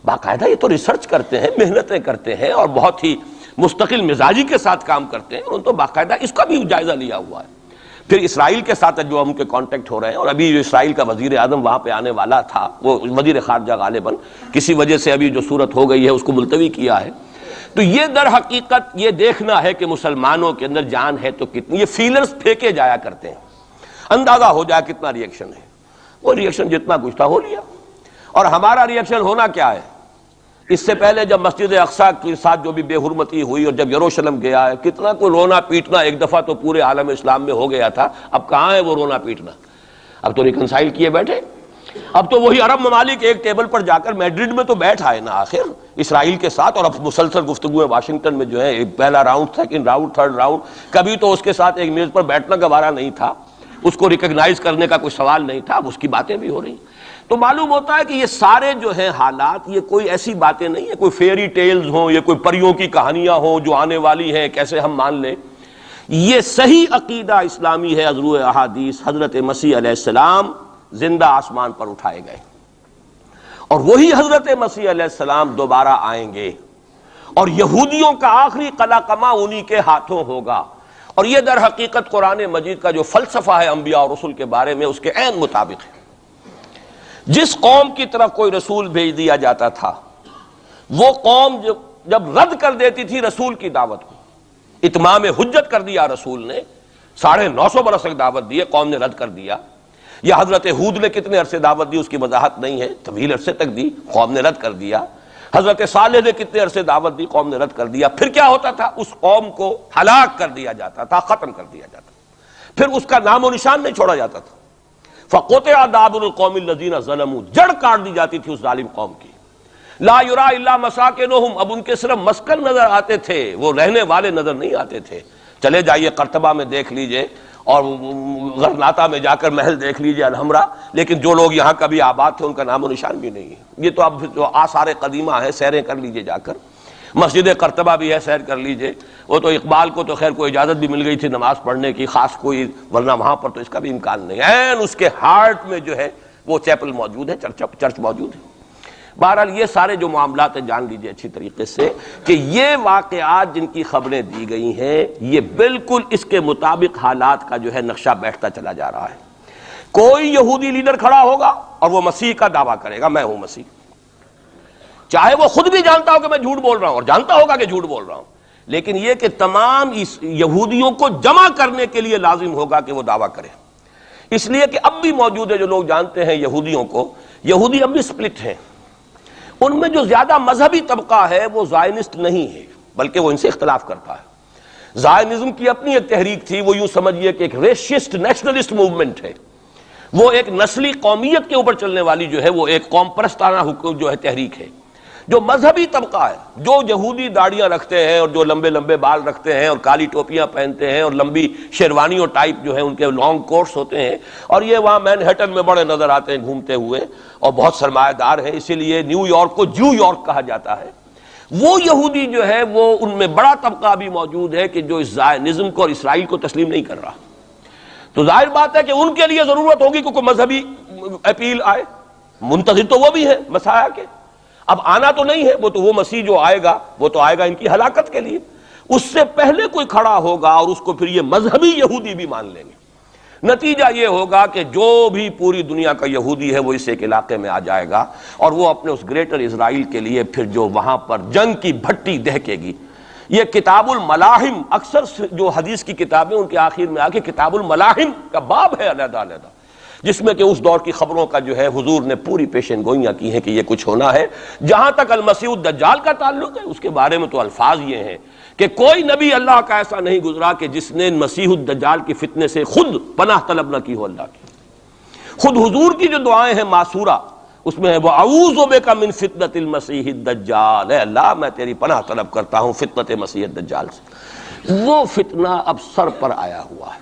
باقاعدہ یہ تو ریسرچ کرتے ہیں، محنتیں کرتے ہیں اور بہت ہی مستقل مزاجی کے ساتھ کام کرتے ہیں، اور ان تو باقاعدہ اس کا بھی جائزہ لیا ہوا ہے. پھر اسرائیل کے ساتھ جو ہم کے کانٹیکٹ ہو رہے ہیں، اور ابھی جو اسرائیل کا وزیر اعظم وہاں پہ آنے والا تھا، وہ وزیر خارجہ غالباً کسی وجہ سے ابھی جو صورت ہو گئی ہے اس کو ملتوی کیا ہے. تو یہ در حقیقت یہ دیکھنا ہے کہ مسلمانوں کے اندر جان ہے تو کتنی. یہ فیلرز پھینکے جایا کرتے ہیں، اندازہ ہو جائے کتنا ری ایکشن ہے. وہ ری ایکشن جتنا کچھ تھا ہو لیا. اور ہمارا ری ایکشن ہونا کیا ہے؟ اس سے پہلے جب مسجد اقصیٰ کے ساتھ جو بھی بے حرمتی ہوئی اور جب یروشلم گیا ہے، کتنا کوئی رونا پیٹنا ایک دفعہ تو پورے عالم اسلام میں ہو گیا تھا. اب کہاں ہے وہ رونا پیٹنا؟ اب تو ریکنسائل کیے بیٹھے. اب تو وہی عرب ممالک ایک ٹیبل پر جا کر میڈرڈ میں تو بیٹھ آئے نا آخر اسرائیل کے ساتھ، اور اب مسلسل گفتگو ہے واشنگٹن میں جو ہے، پہلا round, second round, third round. کبھی تو اس کے ساتھ ایک میز پر بیٹھنا گوارا نہیں تھا، اس کو ریکگنائز کرنے کا کوئی سوال نہیں تھا. اب اس کی باتیں بھی ہو رہی. تو معلوم ہوتا ہے کہ یہ سارے جو ہیں حالات، یہ کوئی ایسی باتیں نہیں ہیں کوئی فیری ٹیلز ہوں، یہ کوئی پریوں کی کہانیاں ہوں جو آنے والی ہیں کیسے ہم مان لیں. یہ صحیح عقیدہ اسلامی ہے. ازرو احادیث حضرت مسیح علیہ السلام زندہ آسمان پر اٹھائے گئے، اور وہی حضرت مسیح علیہ السلام دوبارہ آئیں گے، اور یہودیوں کا آخری قلع قمع انہی کے ہاتھوں ہوگا. اور یہ در حقیقت قرآن مجید کا جو فلسفہ ہے انبیاء اور رسل کے بارے میں، اس کے عین مطابق ہے. جس قوم کی طرف کوئی رسول بھیج دیا جاتا تھا، وہ قوم جب رد کر دیتی تھی رسول کی دعوت کو، اتمام حجت کر دیا رسول نے، 950 برس تک دعوت دی، قوم نے رد کر دیا. یا حضرت ہود نے کتنے عرصے دعوت دی اس کی وضاحت نہیں ہے، طویل عرصے تک دی، قوم نے رد کر دیا. حضرت صالح نے کتنے عرصے دعوت دی، قوم نے رد کر دیا. پھر کیا ہوتا تھا؟ اس قوم کو ہلاک کر دیا جاتا تھا، ختم کر دیا جاتا تھا، پھر اس کا نام و نشان نہیں چھوڑا جاتا تھا. فَقُطِعَ دَابِرُ الْقَوْمِ الَّذِينَ ظَلَمُوا، جڑ کاٹ دی جاتی تھی اس ظالم قوم کی. لا یرا الا مساکنہم، اب ان کے صرف مسکن نظر آتے تھے، وہ رہنے والے نظر نہیں آتے تھے. چلے جائیے قرطبہ میں دیکھ لیجئے اور غرناطہ میں جا کر محل دیکھ لیجئے الحمرا، لیکن جو لوگ یہاں کبھی آباد تھے ان کا نام و نشان بھی نہیں ہے. یہ تو اب جو آثار قدیمہ ہیں، سیریں کر لیجئے جا کر. مسجد قرطبہ بھی ہے، سیر کر لیجئے، وہ تو اقبال کو تو خیر کوئی اجازت بھی مل گئی تھی نماز پڑھنے کی خاص کوئی، ورنہ وہاں پر تو اس کا بھی امکان نہیں ہے، اس کے ہارٹ میں جو ہے وہ چیپل موجود ہے، چرچ موجود ہے۔ بہرحال یہ سارے جو معاملات ہیں جان لیجئے اچھی طریقے سے کہ یہ واقعات جن کی خبریں دی گئی ہیں یہ بالکل اس کے مطابق حالات کا جو ہے نقشہ بیٹھتا چلا جا رہا ہے۔ کوئی یہودی لیڈر کھڑا ہوگا اور وہ مسیح کا دعویٰ کرے گا، میں ہوں مسیح، چاہے وہ خود بھی جانتا ہو کہ میں جھوٹ بول رہا ہوں اور جانتا ہوگا کہ جھوٹ بول رہا ہوں، لیکن یہ کہ تمام یہودیوں کو جمع کرنے کے لیے لازم ہوگا کہ وہ دعویٰ کرے۔ اس لیے کہ اب بھی موجود ہے، جو لوگ جانتے ہیں یہودیوں کو، یہودی اب بھی سپلٹ ہیں، ان میں جو زیادہ مذہبی طبقہ ہے وہ زائنسٹ نہیں ہے بلکہ وہ ان سے اختلاف کرتا ہے۔ زائنزم کی اپنی ایک تحریک تھی، وہ یوں سمجھیے کہ ایک ریشسٹ نیشنلسٹ موومنٹ ہے، وہ ایک نسلی قومیت کے اوپر چلنے والی جو ہے وہ ایک قوم پرستانہ جو ہے تحریک ہے۔ جو مذہبی طبقہ ہے، جو یہودی داڑیاں رکھتے ہیں اور جو لمبے لمبے بال رکھتے ہیں اور کالی ٹوپیاں پہنتے ہیں اور لمبی شیروانیوں ٹائپ جو ہے ان کے لانگ کوٹس ہوتے ہیں، اور یہ وہاں مینہٹن میں بڑے نظر آتے ہیں گھومتے ہوئے اور بہت سرمایہ دار ہیں، اسی لیے نیو یارک کو جو یارک کہا جاتا ہے، وہ یہودی جو ہے وہ ان میں بڑا طبقہ بھی موجود ہے کہ جو اس زائنزم کو اور اسرائیل کو تسلیم نہیں کر رہا۔ تو ظاہر بات ہے کہ ان کے لیے ضرورت ہوگی کہ کوئی مذہبی اپیل آئے، منتظر تو وہ بھی ہے مسیح کے، اب آنا تو نہیں ہے، وہ مسیح جو آئے گا وہ تو آئے گا ان کی ہلاکت کے لیے، اس سے پہلے کوئی کھڑا ہوگا اور اس کو پھر یہ مذہبی یہودی بھی مان لیں گے۔ نتیجہ یہ ہوگا کہ جو بھی پوری دنیا کا یہودی ہے وہ اس ایک علاقے میں آ جائے گا اور وہ اپنے اس گریٹر اسرائیل کے لیے پھر جو وہاں پر جنگ کی بھٹی دہکے گی۔ یہ کتاب الملاحم، اکثر جو حدیث کی کتابیں ان کے آخر میں آ کے کتاب الملاحم کا باب ہے علیحدہ علیحدہ، جس میں کہ اس دور کی خبروں کا جو ہے حضور نے پوری پیشن گوئیاں کی ہیں کہ یہ کچھ ہونا ہے۔ جہاں تک المسیح الدجال کا تعلق ہے اس کے بارے میں تو الفاظ یہ ہیں کہ کوئی نبی اللہ کا ایسا نہیں گزرا کہ جس نے مسیح الدجال کے فتنے سے خود پناہ طلب نہ کی ہو اللہ کی۔ خود حضور کی جو دعائیں ہیں معصورہ، اس میں ہے وہ اعوذ بک من فتنۃ المسیح الدجال، اے اللہ میں تیری پناہ طلب کرتا ہوں فتنۃ مسیح الدجال سے۔ وہ فتنہ اب سر پر آیا ہوا ہے،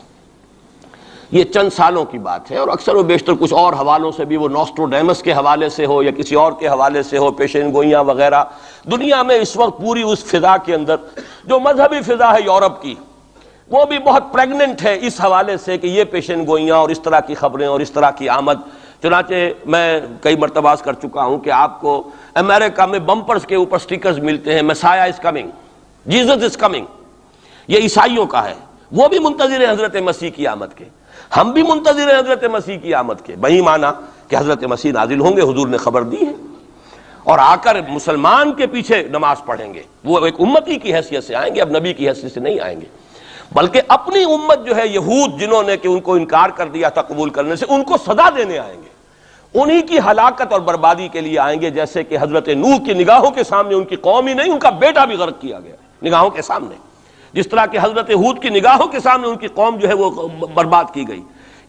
یہ چند سالوں کی بات ہے، اور اکثر و بیشتر کچھ اور حوالوں سے بھی، وہ نوسٹروڈیمس کے حوالے سے ہو یا کسی اور کے حوالے سے ہو، پیشین گوئیاں وغیرہ، دنیا میں اس وقت پوری اس فضا کے اندر جو مذہبی فضا ہے یورپ کی، وہ بھی بہت پریگننٹ ہے اس حوالے سے کہ یہ پیشین گوئیاں اور اس طرح کی خبریں اور اس طرح کی آمد۔ چنانچہ میں کئی مرتبہ کر چکا ہوں کہ آپ کو امریکہ میں بمپرز کے اوپر سٹیکرز ملتے ہیں، مسیح is coming, Jesus is coming, یہ عیسائیوں کا ہے، وہ بھی منتظر ہیں حضرت مسیح کی آمد کے، ہم بھی منتظر ہیں حضرت مسیح کی آمد کے۔ وہی مانا کہ حضرت مسیح نازل ہوں گے، حضور نے خبر دی ہے، اور آ کر مسلمان کے پیچھے نماز پڑھیں گے، وہ ایک امتی کی حیثیت سے آئیں گے، اب نبی کی حیثیت سے نہیں آئیں گے، بلکہ اپنی امت جو ہے یہود جنہوں نے کہ ان کو انکار کر دیا تھا قبول کرنے سے، ان کو سزا دینے آئیں گے، انہی کی ہلاکت اور بربادی کے لیے آئیں گے، جیسے کہ حضرت نوح کی نگاہوں کے سامنے ان کی قوم ہی نہیں ان کا بیٹا بھی غرق کیا گیا نگاہوں کے سامنے، جس طرح کہ حضرت ہود کی نگاہوں کے سامنے ان کی قوم جو ہے وہ برباد کی گئی۔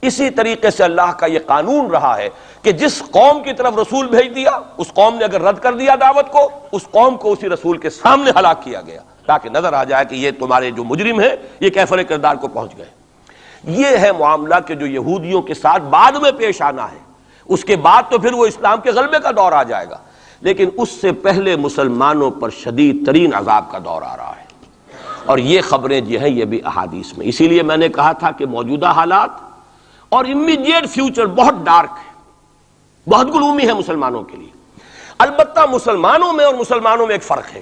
اسی طریقے سے اللہ کا یہ قانون رہا ہے کہ جس قوم کی طرف رسول بھیج دیا، اس قوم نے اگر رد کر دیا دعوت کو، اس قوم کو اسی رسول کے سامنے ہلاک کیا گیا، تاکہ نظر آ جائے کہ یہ تمہارے جو مجرم ہیں یہ کیفر کردار کو پہنچ گئے۔ یہ ہے معاملہ کہ جو یہودیوں کے ساتھ بعد میں پیش آنا ہے، اس کے بعد تو پھر وہ اسلام کے غلبے کا دور آ جائے گا، لیکن اس سے پہلے مسلمانوں پر شدید ترین عذاب کا دور آ رہا ہے، اور یہ خبریں جو ہیں یہ بھی احادیث میں۔ اسی لیے میں نے کہا تھا کہ موجودہ حالات اور امیڈیٹ فیوچر بہت ڈارک ہے، بہت گلومی ہے مسلمانوں کے لیے۔ البتہ مسلمانوں میں اور مسلمانوں میں ایک فرق ہے،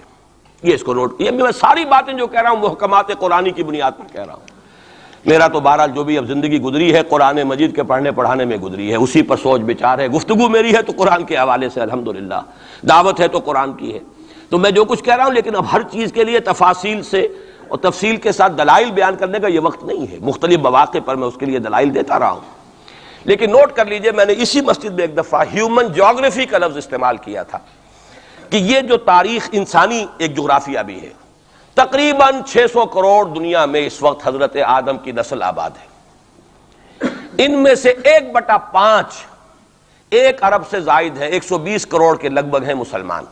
یہ اس کو نوٹ، یہ میں ساری باتیں جو کہہ رہا ہوں محکمات قرآنی کی بنیاد پر کہہ رہا ہوں۔ میرا تو بہرحال جو بھی اب زندگی گزری ہے قرآن مجید کے پڑھنے پڑھانے میں گزری ہے، اسی پر سوچ بچار ہے، گفتگو میری ہے تو قرآن کے حوالے سے الحمدللہ، دعوت ہے تو قرآن کی ہے، تو میں جو کچھ کہہ رہا ہوں، لیکن اب ہر چیز کے لیے تفاصیل سے اور تفصیل کے ساتھ دلائل بیان کرنے کا یہ وقت نہیں ہے، مختلف مواقع پر میں اس کے لیے دلائل دیتا رہا ہوں۔ لیکن نوٹ کر لیجئے، میں نے اسی مسجد میں ایک دفعہ ہیومن جیوگرافی کا لفظ استعمال کیا تھا کہ یہ جو تاریخ انسانی ایک جغرافیہ بھی ہے، تقریباً 600 کروڑ دنیا میں اس وقت حضرت آدم کی نسل آباد ہے، ان میں سے 1/5 1 ارب سے زائد ہے، 120 کروڑ کے لگ بھگ ہیں مسلمان،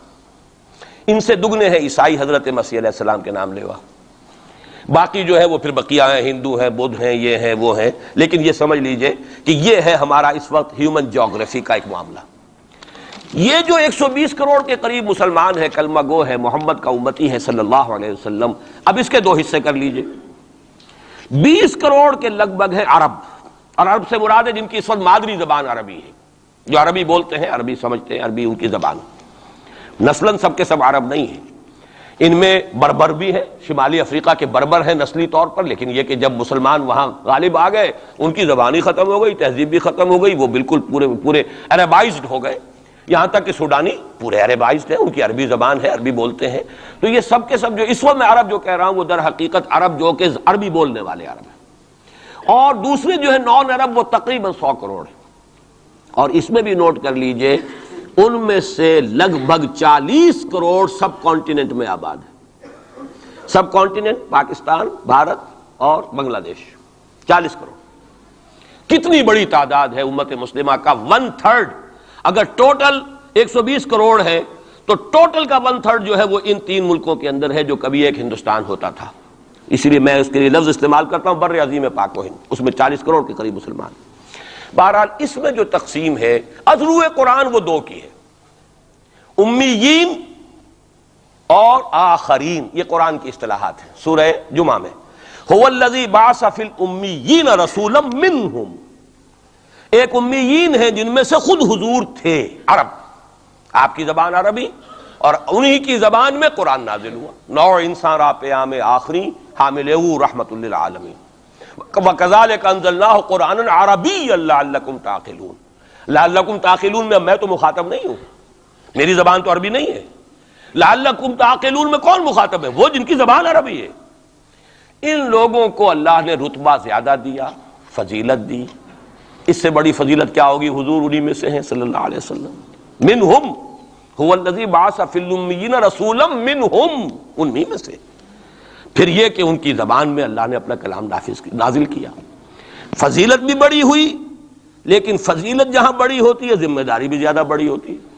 ان سے دگنے ہیں عیسائی حضرت مسیح علیہ السلام کے نام لیوا، باقی جو ہے وہ پھر بقیہ ہیں، ہندو ہیں، بدھ ہیں، یہ ہیں وہ ہیں، لیکن یہ سمجھ لیجئے کہ یہ ہے ہمارا اس وقت ہیومن جیوگرافی کا ایک معاملہ۔ یہ جو 120 کروڑ کے قریب مسلمان ہے، کلمہ گو ہے، محمد کا امتی ہے صلی اللہ علیہ وسلم، اب اس کے دو حصے کر لیجئے۔ 20 کروڑ کے لگ بھگ ہے عرب، اور عرب سے مراد ہے جن کی اس وقت مادری زبان عربی ہے، جو عربی بولتے ہیں، عربی سمجھتے ہیں، عربی ان کی زبان۔ نسلاً سب کے سب عرب نہیں ہیں، ان میں بربر بھی ہے، شمالی افریقہ کے بربر ہیں نسلی طور پر، لیکن یہ کہ جب مسلمان وہاں غالب آ گئے ان کی زبان ہی ختم ہو گئی، تہذیب بھی ختم ہو گئی، وہ بالکل پورے عربائزڈ ہو گئے، یہاں تک کہ سوڈانی پورے عربائزڈ ہیں، ان کی عربی زبان ہے، عربی بولتے ہیں۔ تو یہ سب کے سب جو اس وقت میں عرب جو کہہ رہا ہوں وہ در حقیقت عرب جو کہ عربی بولنے والے عرب ہیں، اور دوسرے جو ہے نان عرب وہ تقریباً 100 کروڑ ہیں۔ اور اس میں بھی نوٹ کر لیجئے ان میں سے لگ بھگ 40 کروڑ سب کانٹیننٹ میں آباد ہے، سب کانٹیننٹ پاکستان، بھارت اور بنگلہ دیش، 40 کروڑ۔ کتنی بڑی تعداد ہے امت مسلمہ کا، 1/3۔ اگر ٹوٹل 120 کروڑ ہے تو ٹوٹل کا 1/3 جو ہے وہ ان 3 ملکوں کے اندر ہے جو کبھی ایک ہندوستان ہوتا تھا، اسی لیے میں اس کے لیے لفظ استعمال کرتا ہوں بر عظیم پاک و ہند، اس میں 40 کروڑ کے قریب مسلمان۔ بہرحال اس میں جو تقسیم ہے ازرو قرآن وہ 2 کی ہے، امیین اور آخرین، یہ قرآن کی اصطلاحات ہیں سورہ جمعہ میں۔ هو الذی بعث فی الامیین رسولا منہم، ایک امیین ہیں جن میں سے خود حضور تھے عرب، آپ کی زبان عربی اور انہی کی زبان میں قرآن نازل ہوا۔ نوع انسان را پیام آخری حامل رحمت للعالمین، وَكَذَلِكَ أَنزَلْنَاهُ قُرْآنًا عَرَبِيًّا لَعَلَّكُمْ تَعْقِلُونَ، لَعَلَّكُمْ تَعْقِلُونَ میں تو مخاطب نہیں ہوں، میری زبان تو عربی نہیں ہے۔ لَعَلَّكُمْ تَعْقِلُونَ میں کون مخاطب ہے؟ وہ جن کی زبان عربی ہے۔ ان لوگوں کو اللہ نے رتبہ زیادہ دیا، فضیلت دی، اس سے بڑی فضیلت کیا ہوگی؟ حضور انہی میں سے ہیں صلی اللہ علیہ وسلم۔ منہم هو الذی بعث فی الامیین رسولا منہم، انہی میں سے۔ پھر یہ کہ ان کی زبان میں اللہ نے اپنا کلام نازل کیا، فضیلت بھی بڑی ہوئی، لیکن فضیلت جہاں بڑی ہوتی ہے ذمہ داری بھی زیادہ بڑی ہوتی ہے،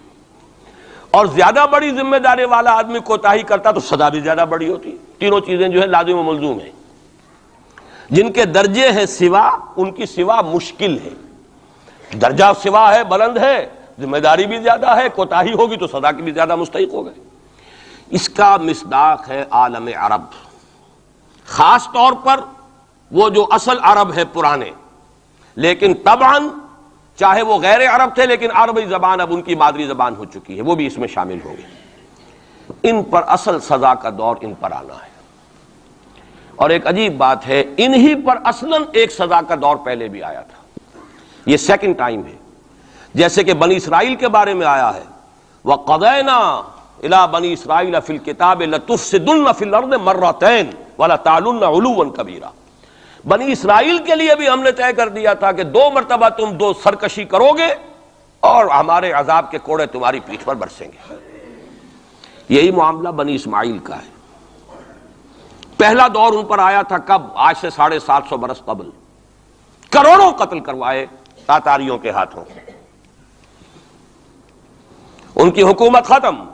اور زیادہ بڑی ذمہ داری والا آدمی کوتاہی کرتا تو سزا بھی زیادہ بڑی ہوتی ہے۔ تینوں چیزیں جو ہے لازم و ملزوم ہیں۔ جن کے درجے ہیں سوا، ان کی سوا مشکل ہے، درجہ سوا ہے، بلند ہے، ذمہ داری بھی زیادہ ہے، کوتاہی ہوگی تو سزا کی بھی زیادہ مستحق ہو گئے۔ اس کا مصداق ہے عالم عرب، خاص طور پر وہ جو اصل عرب ہے پرانے، لیکن طبعاً چاہے وہ غیر عرب تھے لیکن عربی زبان اب ان کی مادری زبان ہو چکی ہے، وہ بھی اس میں شامل ہوں گے۔ ان پر اصل سزا کا دور ان پر آنا ہے، اور ایک عجیب بات ہے انہی پر اصلاً ایک سزا کا دور پہلے بھی آیا تھا، یہ سیکنڈ ٹائم ہے۔ جیسے کہ بنی اسرائیل کے بارے میں آیا ہے وَقَضَيْنَا إِلَىٰ بَنِي إِسْرَائِيلَ فِي الْكِتَابِ لَتُفْسِدُنَّ فِي الْأَرْضِ مَرَّتَيْنِ وَلَتَعْلُنَّ عُلُوًّا كَبِيرًا، بنی اسرائیل کے لیے بھی ہم نے طے کر دیا تھا کہ 2 مرتبہ تم 2 سرکشی کرو گے اور ہمارے عذاب کے کوڑے تمہاری پیٹھ پر برسیں گے۔ یہی معاملہ بنی اسماعیل کا ہے۔ پہلا دور ان پر آیا تھا کب؟ آج سے 750 برس قبل، کروڑوں قتل کروائے تاتاریوں کے ہاتھوں، ان کی حکومت ختم،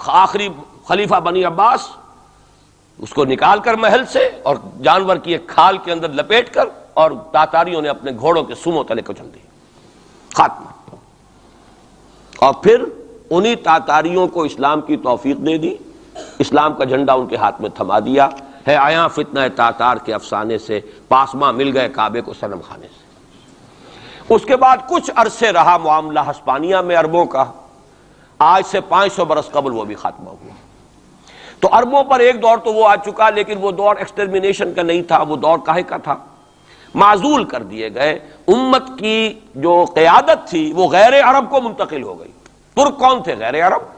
آخری خلیفہ بنی عباس اس کو نکال کر محل سے اور جانور کی ایک کھال کے اندر لپیٹ کر، اور تاتاریوں نے اپنے گھوڑوں کے سوموں تلے کو چل دی، خاتمہ۔ اور پھر انہی تاتاریوں کو اسلام کی توفیق دے دی، اسلام کا جھنڈا ان کے ہاتھ میں تھما دیا ہے۔ آیا فتنہ تاتار کے افسانے سے پاسماں مل گئے کعبے کو صنم خانے سے۔ اس کے بعد کچھ عرصے رہا معاملہ ہسپانیہ میں عربوں کا، آج سے 500 برس قبل وہ بھی خاتمہ ہوا۔ تو عربوں پر ایک دور تو وہ آ چکا، لیکن وہ دور ایکسٹرمینیشن کا نہیں تھا، وہ دور کاہے کا تھا؟ معزول کر دیے گئے، امت کی جو قیادت تھی وہ غیر عرب کو منتقل ہو گئی۔ ترک کون تھے؟ غیر عرب۔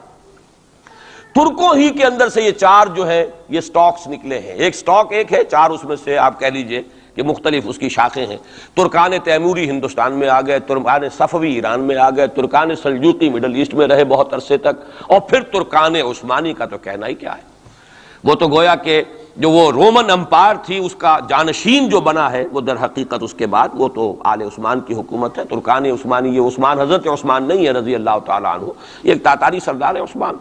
ترکوں ہی کے اندر سے یہ 4 جو ہے یہ سٹاکس نکلے ہیں، ایک سٹاک ایک ہے، 4 اس میں سے آپ کہہ لیجئے کہ مختلف اس کی شاخیں ہیں۔ ترکان تیموری ہندوستان میں آ گئے، ترکان صفوی ایران میں آ گئے، ترکان سلجوقی مڈل ایسٹ میں رہے بہت عرصے تک، اور پھر ترکان عثمانی کا تو کہنا ہی کیا ہے۔ وہ تو گویا کہ جو وہ رومن امپائر تھی اس کا جانشین جو بنا ہے وہ در حقیقت اس کے بعد وہ تو آل عثمان کی حکومت ہے۔ ترکان عثمانی، یہ عثمان حضرت عثمان نہیں ہے رضی اللہ تعالیٰ عنہ، یہ ایک تاتاری سردار ہے عثمان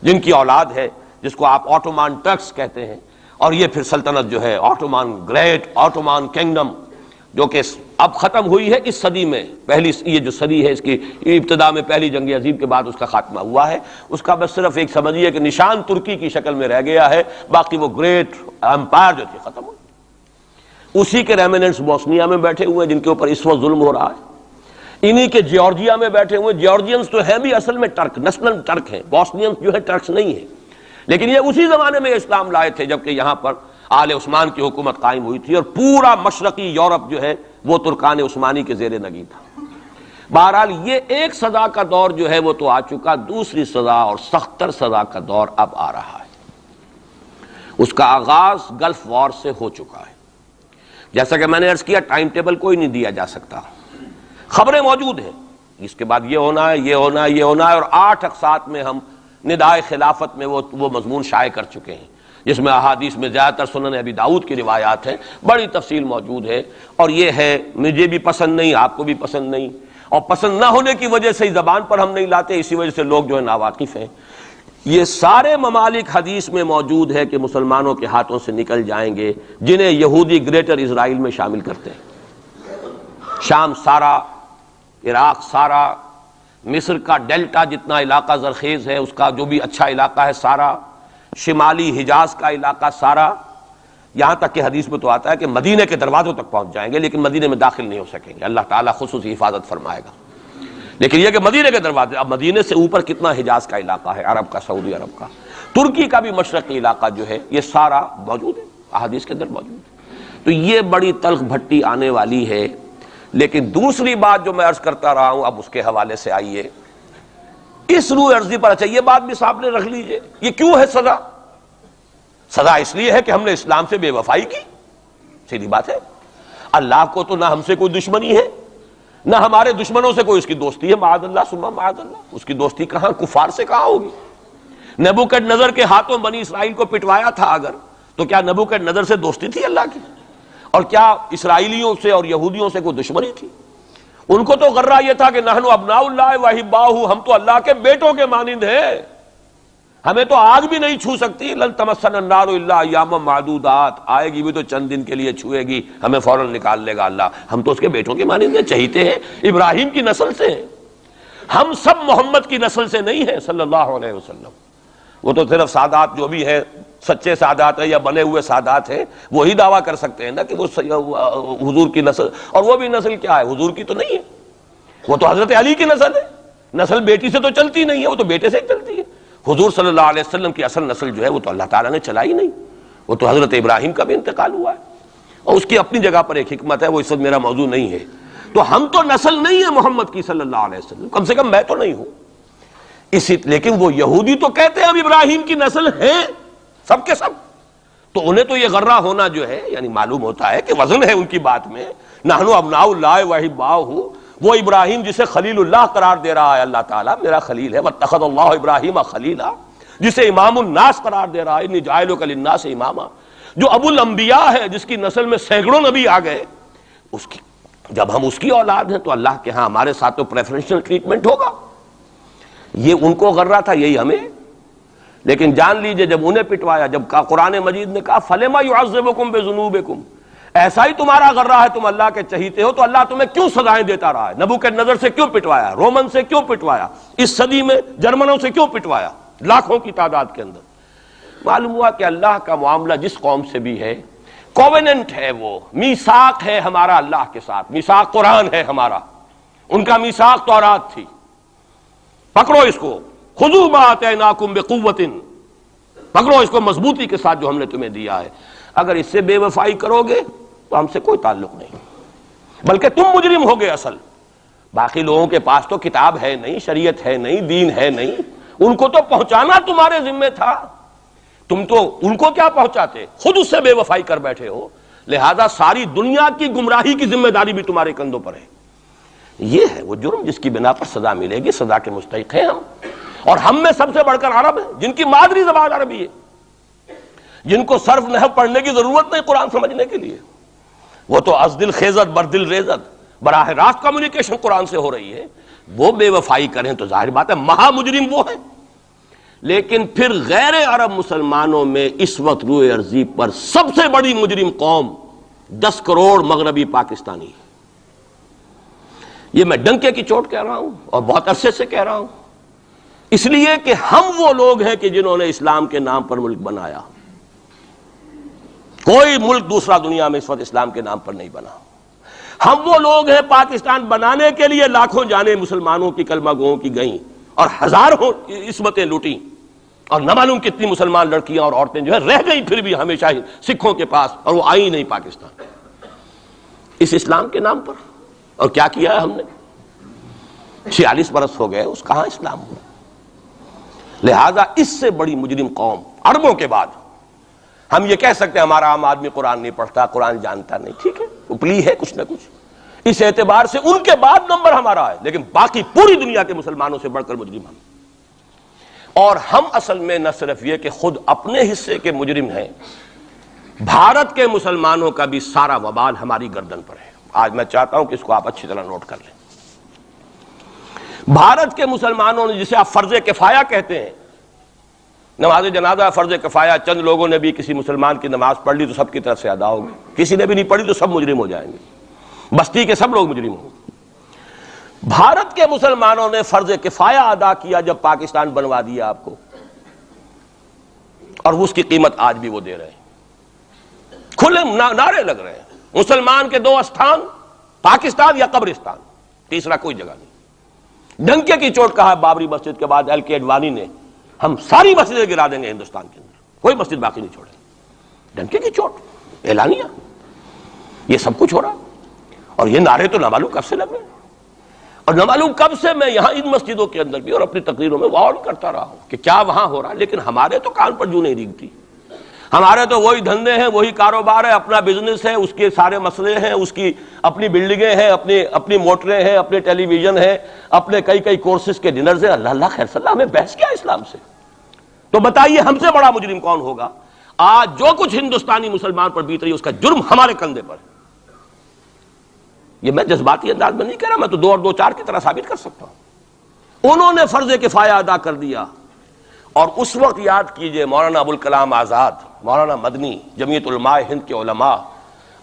جن کی اولاد ہے، جس کو آپ آٹومان ٹرکس کہتے ہیں، اور یہ پھر سلطنت جو ہے آٹومان گریٹ آٹومان کنگڈم جو کہ اب ختم ہوئی ہے اس صدی میں، پہلی یہ جو صدی ہے اس کی ابتدا میں پہلی جنگ عظیم کے بعد اس کا خاتمہ ہوا ہے، اس کا بس صرف ایک سمجھیے کہ نشان ترکی کی شکل میں رہ گیا ہے، باقی وہ گریٹ امپائر جو تھی ختم ہوئی۔ اسی کے ریمیننٹس بوسنیا میں بیٹھے ہوئے ہیں جن کے اوپر اس وقت ظلم ہو رہا ہے، انہی کے جیورجیا میں بیٹھے ہوئے، جیورجینز تو ہیں بھی اصل میں ٹرک، نسلاً ٹرک ہیں، بوسنینز جو ہے ٹرکس نہیں ہیں، لیکن یہ اسی زمانے میں اسلام لائے تھے جبکہ یہاں پر آل عثمان کی حکومت قائم ہوئی تھی اور پورا مشرقی یورپ جو ہے وہ ترکان عثمانی کے زیر نگین تھا۔ بہرحال یہ ایک سزا کا دور جو ہے وہ تو آ چکا، دوسری سزا اور سختر سزا کا دور اب آ رہا ہے۔ اس کا آغاز گلف وار سے ہو چکا ہے۔ جیسا کہ میں نے عرض کیا، ٹائم ٹیبل کوئی نہیں دیا جا سکتا، خبریں موجود ہیں اس کے بعد یہ ہونا ہے، یہ ہونا ہے، یہ ہونا ہے، اور 8 اقساط میں ہم ندائے خلافت میں وہ مضمون شائع کر چکے ہیں جس میں احادیث میں زیادہ تر سنن ابی داؤد کی روایات ہیں، بڑی تفصیل موجود ہے، اور یہ ہے مجھے بھی پسند نہیں، آپ کو بھی پسند نہیں، اور پسند نہ ہونے کی وجہ سے زبان پر ہم نہیں لاتے، اسی وجہ سے لوگ جو ہے ناواقف ہیں۔ یہ سارے ممالک حدیث میں موجود ہے کہ مسلمانوں کے ہاتھوں سے نکل جائیں گے جنہیں یہودی گریٹر اسرائیل میں شامل کرتے ہیں۔ شام سارا، عراق سارا، مصر کا ڈیلٹا جتنا علاقہ زرخیز ہے اس کا جو بھی اچھا علاقہ ہے سارا، شمالی حجاز کا علاقہ سارا، یہاں تک کہ حدیث میں تو آتا ہے کہ مدینے کے دروازوں تک پہنچ جائیں گے لیکن مدینے میں داخل نہیں ہو سکیں گے، اللہ تعالیٰ خصوصی حفاظت فرمائے گا۔ لیکن یہ کہ مدینے کے دروازے، اب مدینے سے اوپر کتنا حجاز کا علاقہ ہے، عرب کا، سعودی عرب کا، ترکی کا بھی مشرقی علاقہ جو ہے یہ سارا موجود ہے، احادیث کے اندر موجود ہے۔ تو یہ بڑی تلخ بھٹی آنے والی ہے۔ لیکن دوسری بات جو میں عرض کرتا رہا ہوں، اب اس کے حوالے سے آئیے اس روح عرضی پر، اچھا یہ بات بھی سامنے رکھ لیجئے، یہ کیوں ہے سزا؟ سزا اس لیے ہے کہ ہم نے اسلام سے بے وفائی کی، سیدھی بات ہے۔ اللہ کو تو نہ ہم سے کوئی دشمنی ہے نہ ہمارے دشمنوں سے کوئی اس کی دوستی ہے، معاذ اللہ ثم معاذ اللہ، اس کی دوستی کہاں، کفار سے کہاں ہوگی؟ نبوکدنضر کے ہاتھوں بنی اسرائیل کو پٹوایا تھا اگر، تو کیا نبوکدنضر سے دوستی تھی اللہ کی؟ اور کیا اسرائیلیوں سے اور یہودیوں سے کوئی دشمنی تھی؟ ان کو تو غرہ یہ تھا کہ نحن ابناء اللہ واحباہ، ہم تو اللہ کے بیٹوں کے مانند ہیں، ہمیں تو آگ بھی نہیں چھو سکتی، لن تمسنا النار الا ایاما معدودات، آئے گی بھی تو چند دن کے لیے چھوئے گی، ہمیں فوراً نکال لے گا اللہ، ہم تو اس کے بیٹوں کے مانند ہیں، چہیتے ہیں، ابراہیم کی نسل سے ہیں، ہم سب محمد کی نسل سے نہیں ہیں صلی اللہ علیہ وسلم۔ وہ تو صرف سادات جو بھی ہیں، سچے سادات ہیں یا بنے ہوئے سادات ہیں، وہی دعویٰ کر سکتے ہیں نا کہ وہ حضور کی نسل، اور وہ بھی نسل کیا ہے، حضور کی تو نہیں ہے، وہ تو حضرت علی کی نسل ہے، نسل بیٹی سے تو چلتی نہیں ہے، وہ تو بیٹے سے ہی چلتی ہے۔ حضور صلی اللہ علیہ وسلم کی اصل نسل جو ہے وہ تو اللہ تعالیٰ نے چلائی نہیں، وہ تو حضرت ابراہیم کا بھی انتقال ہوا ہے، اور اس کی اپنی جگہ پر ایک حکمت ہے، وہ اس وقت میرا موضوع نہیں ہے۔ تو ہم تو نسل نہیں ہے محمد کی صلی اللہ علیہ وسلم، کم سے کم میں تو نہیں ہوں اسی، لیکن وہ یہودی تو کہتے ہیں ہم ابراہیم کی نسل ہیں سب کے سب، تو انہیں تو یہ غرہ ہونا جو ہے، یعنی معلوم ہوتا ہے کہ وزن ہے ان کی بات میں، نحن ابناء اللہ واحباہ، وہ ابراہیم جسے خلیل اللہ قرار دے رہا ہے اللہ تعالیٰ، میرا خلیل ہے، واتخذ اللہ ابراہیم خلیلا، جسے امام الناس قرار دے رہا ہے، انی جاعلک للناس اماما، جو ابو الانبیاء ہے، جس کی نسل میں سینکڑوں نبی آ گئے، اس کی جب ہم اس کی اولاد ہیں تو اللہ کے ہاں ہمارے ساتھ تو پریفرنشل ٹریٹمنٹ ہوگا۔ یہ ان کو غرہ تھا، یہی ہمیں۔ لیکن جان لیجئے جب انہیں پٹوایا، جب قرآن مجید نے کہا فَلِمَ يُعَذِّبُكُم بِذُنُوبِكُم، ایسا ہی تمہارا غرہ ہے، تم اللہ کے چہیتے ہو تو اللہ تمہیں کیوں سزائیں دیتا رہا ہے؟ نبوکدنضر سے کیوں پٹوایا، رومن سے کیوں پٹوایا، اس صدی میں جرمنوں سے کیوں پٹوایا، لاکھوں کی تعداد کے اندر؟ معلوم ہوا کہ اللہ کا معاملہ جس قوم سے بھی ہے، کووننٹ ہے، وہ میثاق ہے ہمارا اللہ کے ساتھ، میثاق قرآن ہے ہمارا، ان کا میثاق تورات تھی، پکڑو اس کو، خذوا ما آتیناکم بقوۃ، پکڑو اس کو مضبوطی کے ساتھ جو ہم نے تمہیں دیا ہے، اگر اس سے بے وفائی کرو گے تو ہم سے کوئی تعلق نہیں، بلکہ تم مجرم ہوگے اصل۔ باقی لوگوں کے پاس تو کتاب ہے نہیں، شریعت ہے نہیں، دین ہے نہیں، ان کو تو پہنچانا تمہارے ذمہ تھا، تم تو ان کو کیا پہنچاتے، خود اس سے بے وفائی کر بیٹھے ہو، لہذا ساری دنیا کی گمراہی کی ذمہ داری بھی تمہارے کندھوں پر ہے۔ یہ ہے وہ جرم جس کی بنا پر سزا ملے گی، سزا کے مستحق ہیں ہم، اور ہم میں سب سے بڑھ کر عرب ہیں جن کی مادری زبان عربی ہے، جن کو صرف نحو پڑھنے کی ضرورت نہیں قرآن سمجھنے کے لیے، وہ تو از دل خیزت بر دل ریزت، براہ راست کمیونیکیشن قرآن سے ہو رہی ہے، وہ بے وفائی کریں تو ظاہر بات ہے مہا مجرم وہ ہیں۔ لیکن پھر غیر عرب مسلمانوں میں اس وقت روئے ارضی پر سب سے بڑی مجرم قوم 10 کروڑ مغربی پاکستانی. یہ میں ڈنکے کی چوٹ کہہ رہا ہوں اور بہت عرصے سے کہہ رہا ہوں، اس لیے کہ ہم وہ لوگ ہیں کہ جنہوں نے اسلام کے نام پر ملک بنایا. کوئی ملک دوسرا دنیا میں اس وقت اسلام کے نام پر نہیں بنا. ہم وہ لوگ ہیں پاکستان بنانے کے لیے لاکھوں جانیں مسلمانوں کی کلمہ گوؤں کی گئیں اور ہزاروں عصمتیں لوٹیں، اور نہ معلوم کتنی مسلمان لڑکیاں اور عورتیں جو ہے رہ گئیں پھر بھی ہمیشہ ہی سکھوں کے پاس، اور وہ آئی نہیں پاکستان اس اسلام کے نام پر. اور کیا کیا ہے ہم نے؟ 46 برس ہو گئے، اس کہاں اسلام ہوا. لہذا اس سے بڑی مجرم قوم عربوں کے بعد ہم یہ کہہ سکتے ہیں ہمارا عام آدمی قرآن نہیں پڑھتا، قرآن جانتا نہیں، ٹھیک ہے، اپلی ہے کچھ نہ کچھ، اس اعتبار سے ان کے بعد نمبر ہمارا ہے، لیکن باقی پوری دنیا کے مسلمانوں سے بڑھ کر مجرم ہم. اور ہم اصل میں نہ صرف یہ کہ خود اپنے حصے کے مجرم ہیں، بھارت کے مسلمانوں کا بھی سارا وبال ہماری گردن پر ہے. آج میں چاہتا ہوں کہ اس کو آپ اچھی طرح نوٹ کر لیں. بھارت کے مسلمانوں نے، جسے آپ فرض کفایہ کہتے ہیں، نماز جنازہ فرض کفایہ، چند لوگوں نے بھی کسی مسلمان کی نماز پڑھ لی تو سب کی طرف سے ادا ہوگی، کسی نے بھی نہیں پڑھی تو سب مجرم ہو جائیں گے، بستی کے سب لوگ مجرم ہوں گے. بھارت کے مسلمانوں نے فرض کفایہ ادا کیا جب پاکستان بنوا دیا آپ کو، اور اس کی قیمت آج بھی وہ دے رہے ہیں. کھلے نعرے لگ رہے ہیں مسلمان کے 2 استھان، پاکستان یا قبرستان، تیسرا کوئی جگہ نہیں. ڈنکے کی چوٹ کہا بابری مسجد کے بعد ایل کے اڈوانی نے، ہم ساری مسجدیں گرا دیں گے ہندوستان کے اندر، کوئی مسجد باقی نہیں چھوڑے. ڈنکے کی چوٹ اعلانیہ، یہ سب کچھ ہو رہا. اور یہ نعرے تو نہ معلوم کب سے لگ رہے ہیں، اور نہ معلوم کب سے میں یہاں ان مسجدوں کے اندر بھی اور اپنی تقریروں میں وارن کرتا رہا ہوں کہ کیا وہاں ہو رہا ہے. لیکن ہمارے تو کان پر جوں نہیں ریگتی. ہمارے تو وہی دھندے ہیں، وہی کاروبار ہے، اپنا بزنس ہے، اس کے سارے مسئلے ہیں، اس کی اپنی بلڈنگیں ہیں، اپنی موٹریں ہیں، اپنے ٹیلی ویژن ہیں، اپنے کئی کورسز کے ڈنرز ہیں. اللہ خیر صلی اللہ، ہمیں بحث کیا اسلام سے؟ تو بتائیے ہم سے بڑا مجرم کون ہوگا؟ آج جو کچھ ہندوستانی مسلمان پر بیت رہی ہے اس کا جرم ہمارے کندھے پر ہے. یہ میں جذباتی انداز میں نہیں کہہ رہا، میں تو 2 اور 2 4 کی طرح ثابت کر سکتا ہوں. انہوں نے فرض کفایہ ادا کر دیا. اور اس وقت یاد کیجئے مولانا ابوالکلام آزاد، مولانا مدنی، جمعیت علماء ہند کے علماء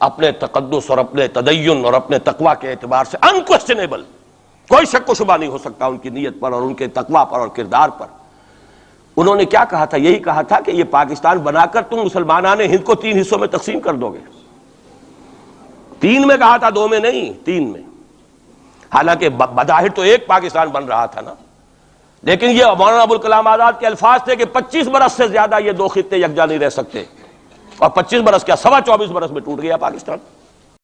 اپنے تقدس اور اپنے تدین اور اپنے تقوی کے اعتبار سے انکویسچنیبل، کوئی شک و شبہ نہیں ہو سکتا ان کی نیت پر اور ان کے تقوی پر اور کردار پر. انہوں نے کیا کہا تھا؟ یہی کہا تھا کہ یہ پاکستان بنا کر تم مسلمانان ہند کو 3 حصوں میں تقسیم کر دو گے. 3 میں کہا تھا، 2 میں نہیں، 3 میں. حالانکہ بظاہر تو ایک پاکستان بن رہا تھا نا، لیکن یہ مولانا ابوالکلام آزاد کے الفاظ تھے کہ 25 برس سے زیادہ یہ 2 خطے یکجا نہیں رہ سکتے. اور 25 برس کیا، 24.25 برس میں ٹوٹ گیا پاکستان.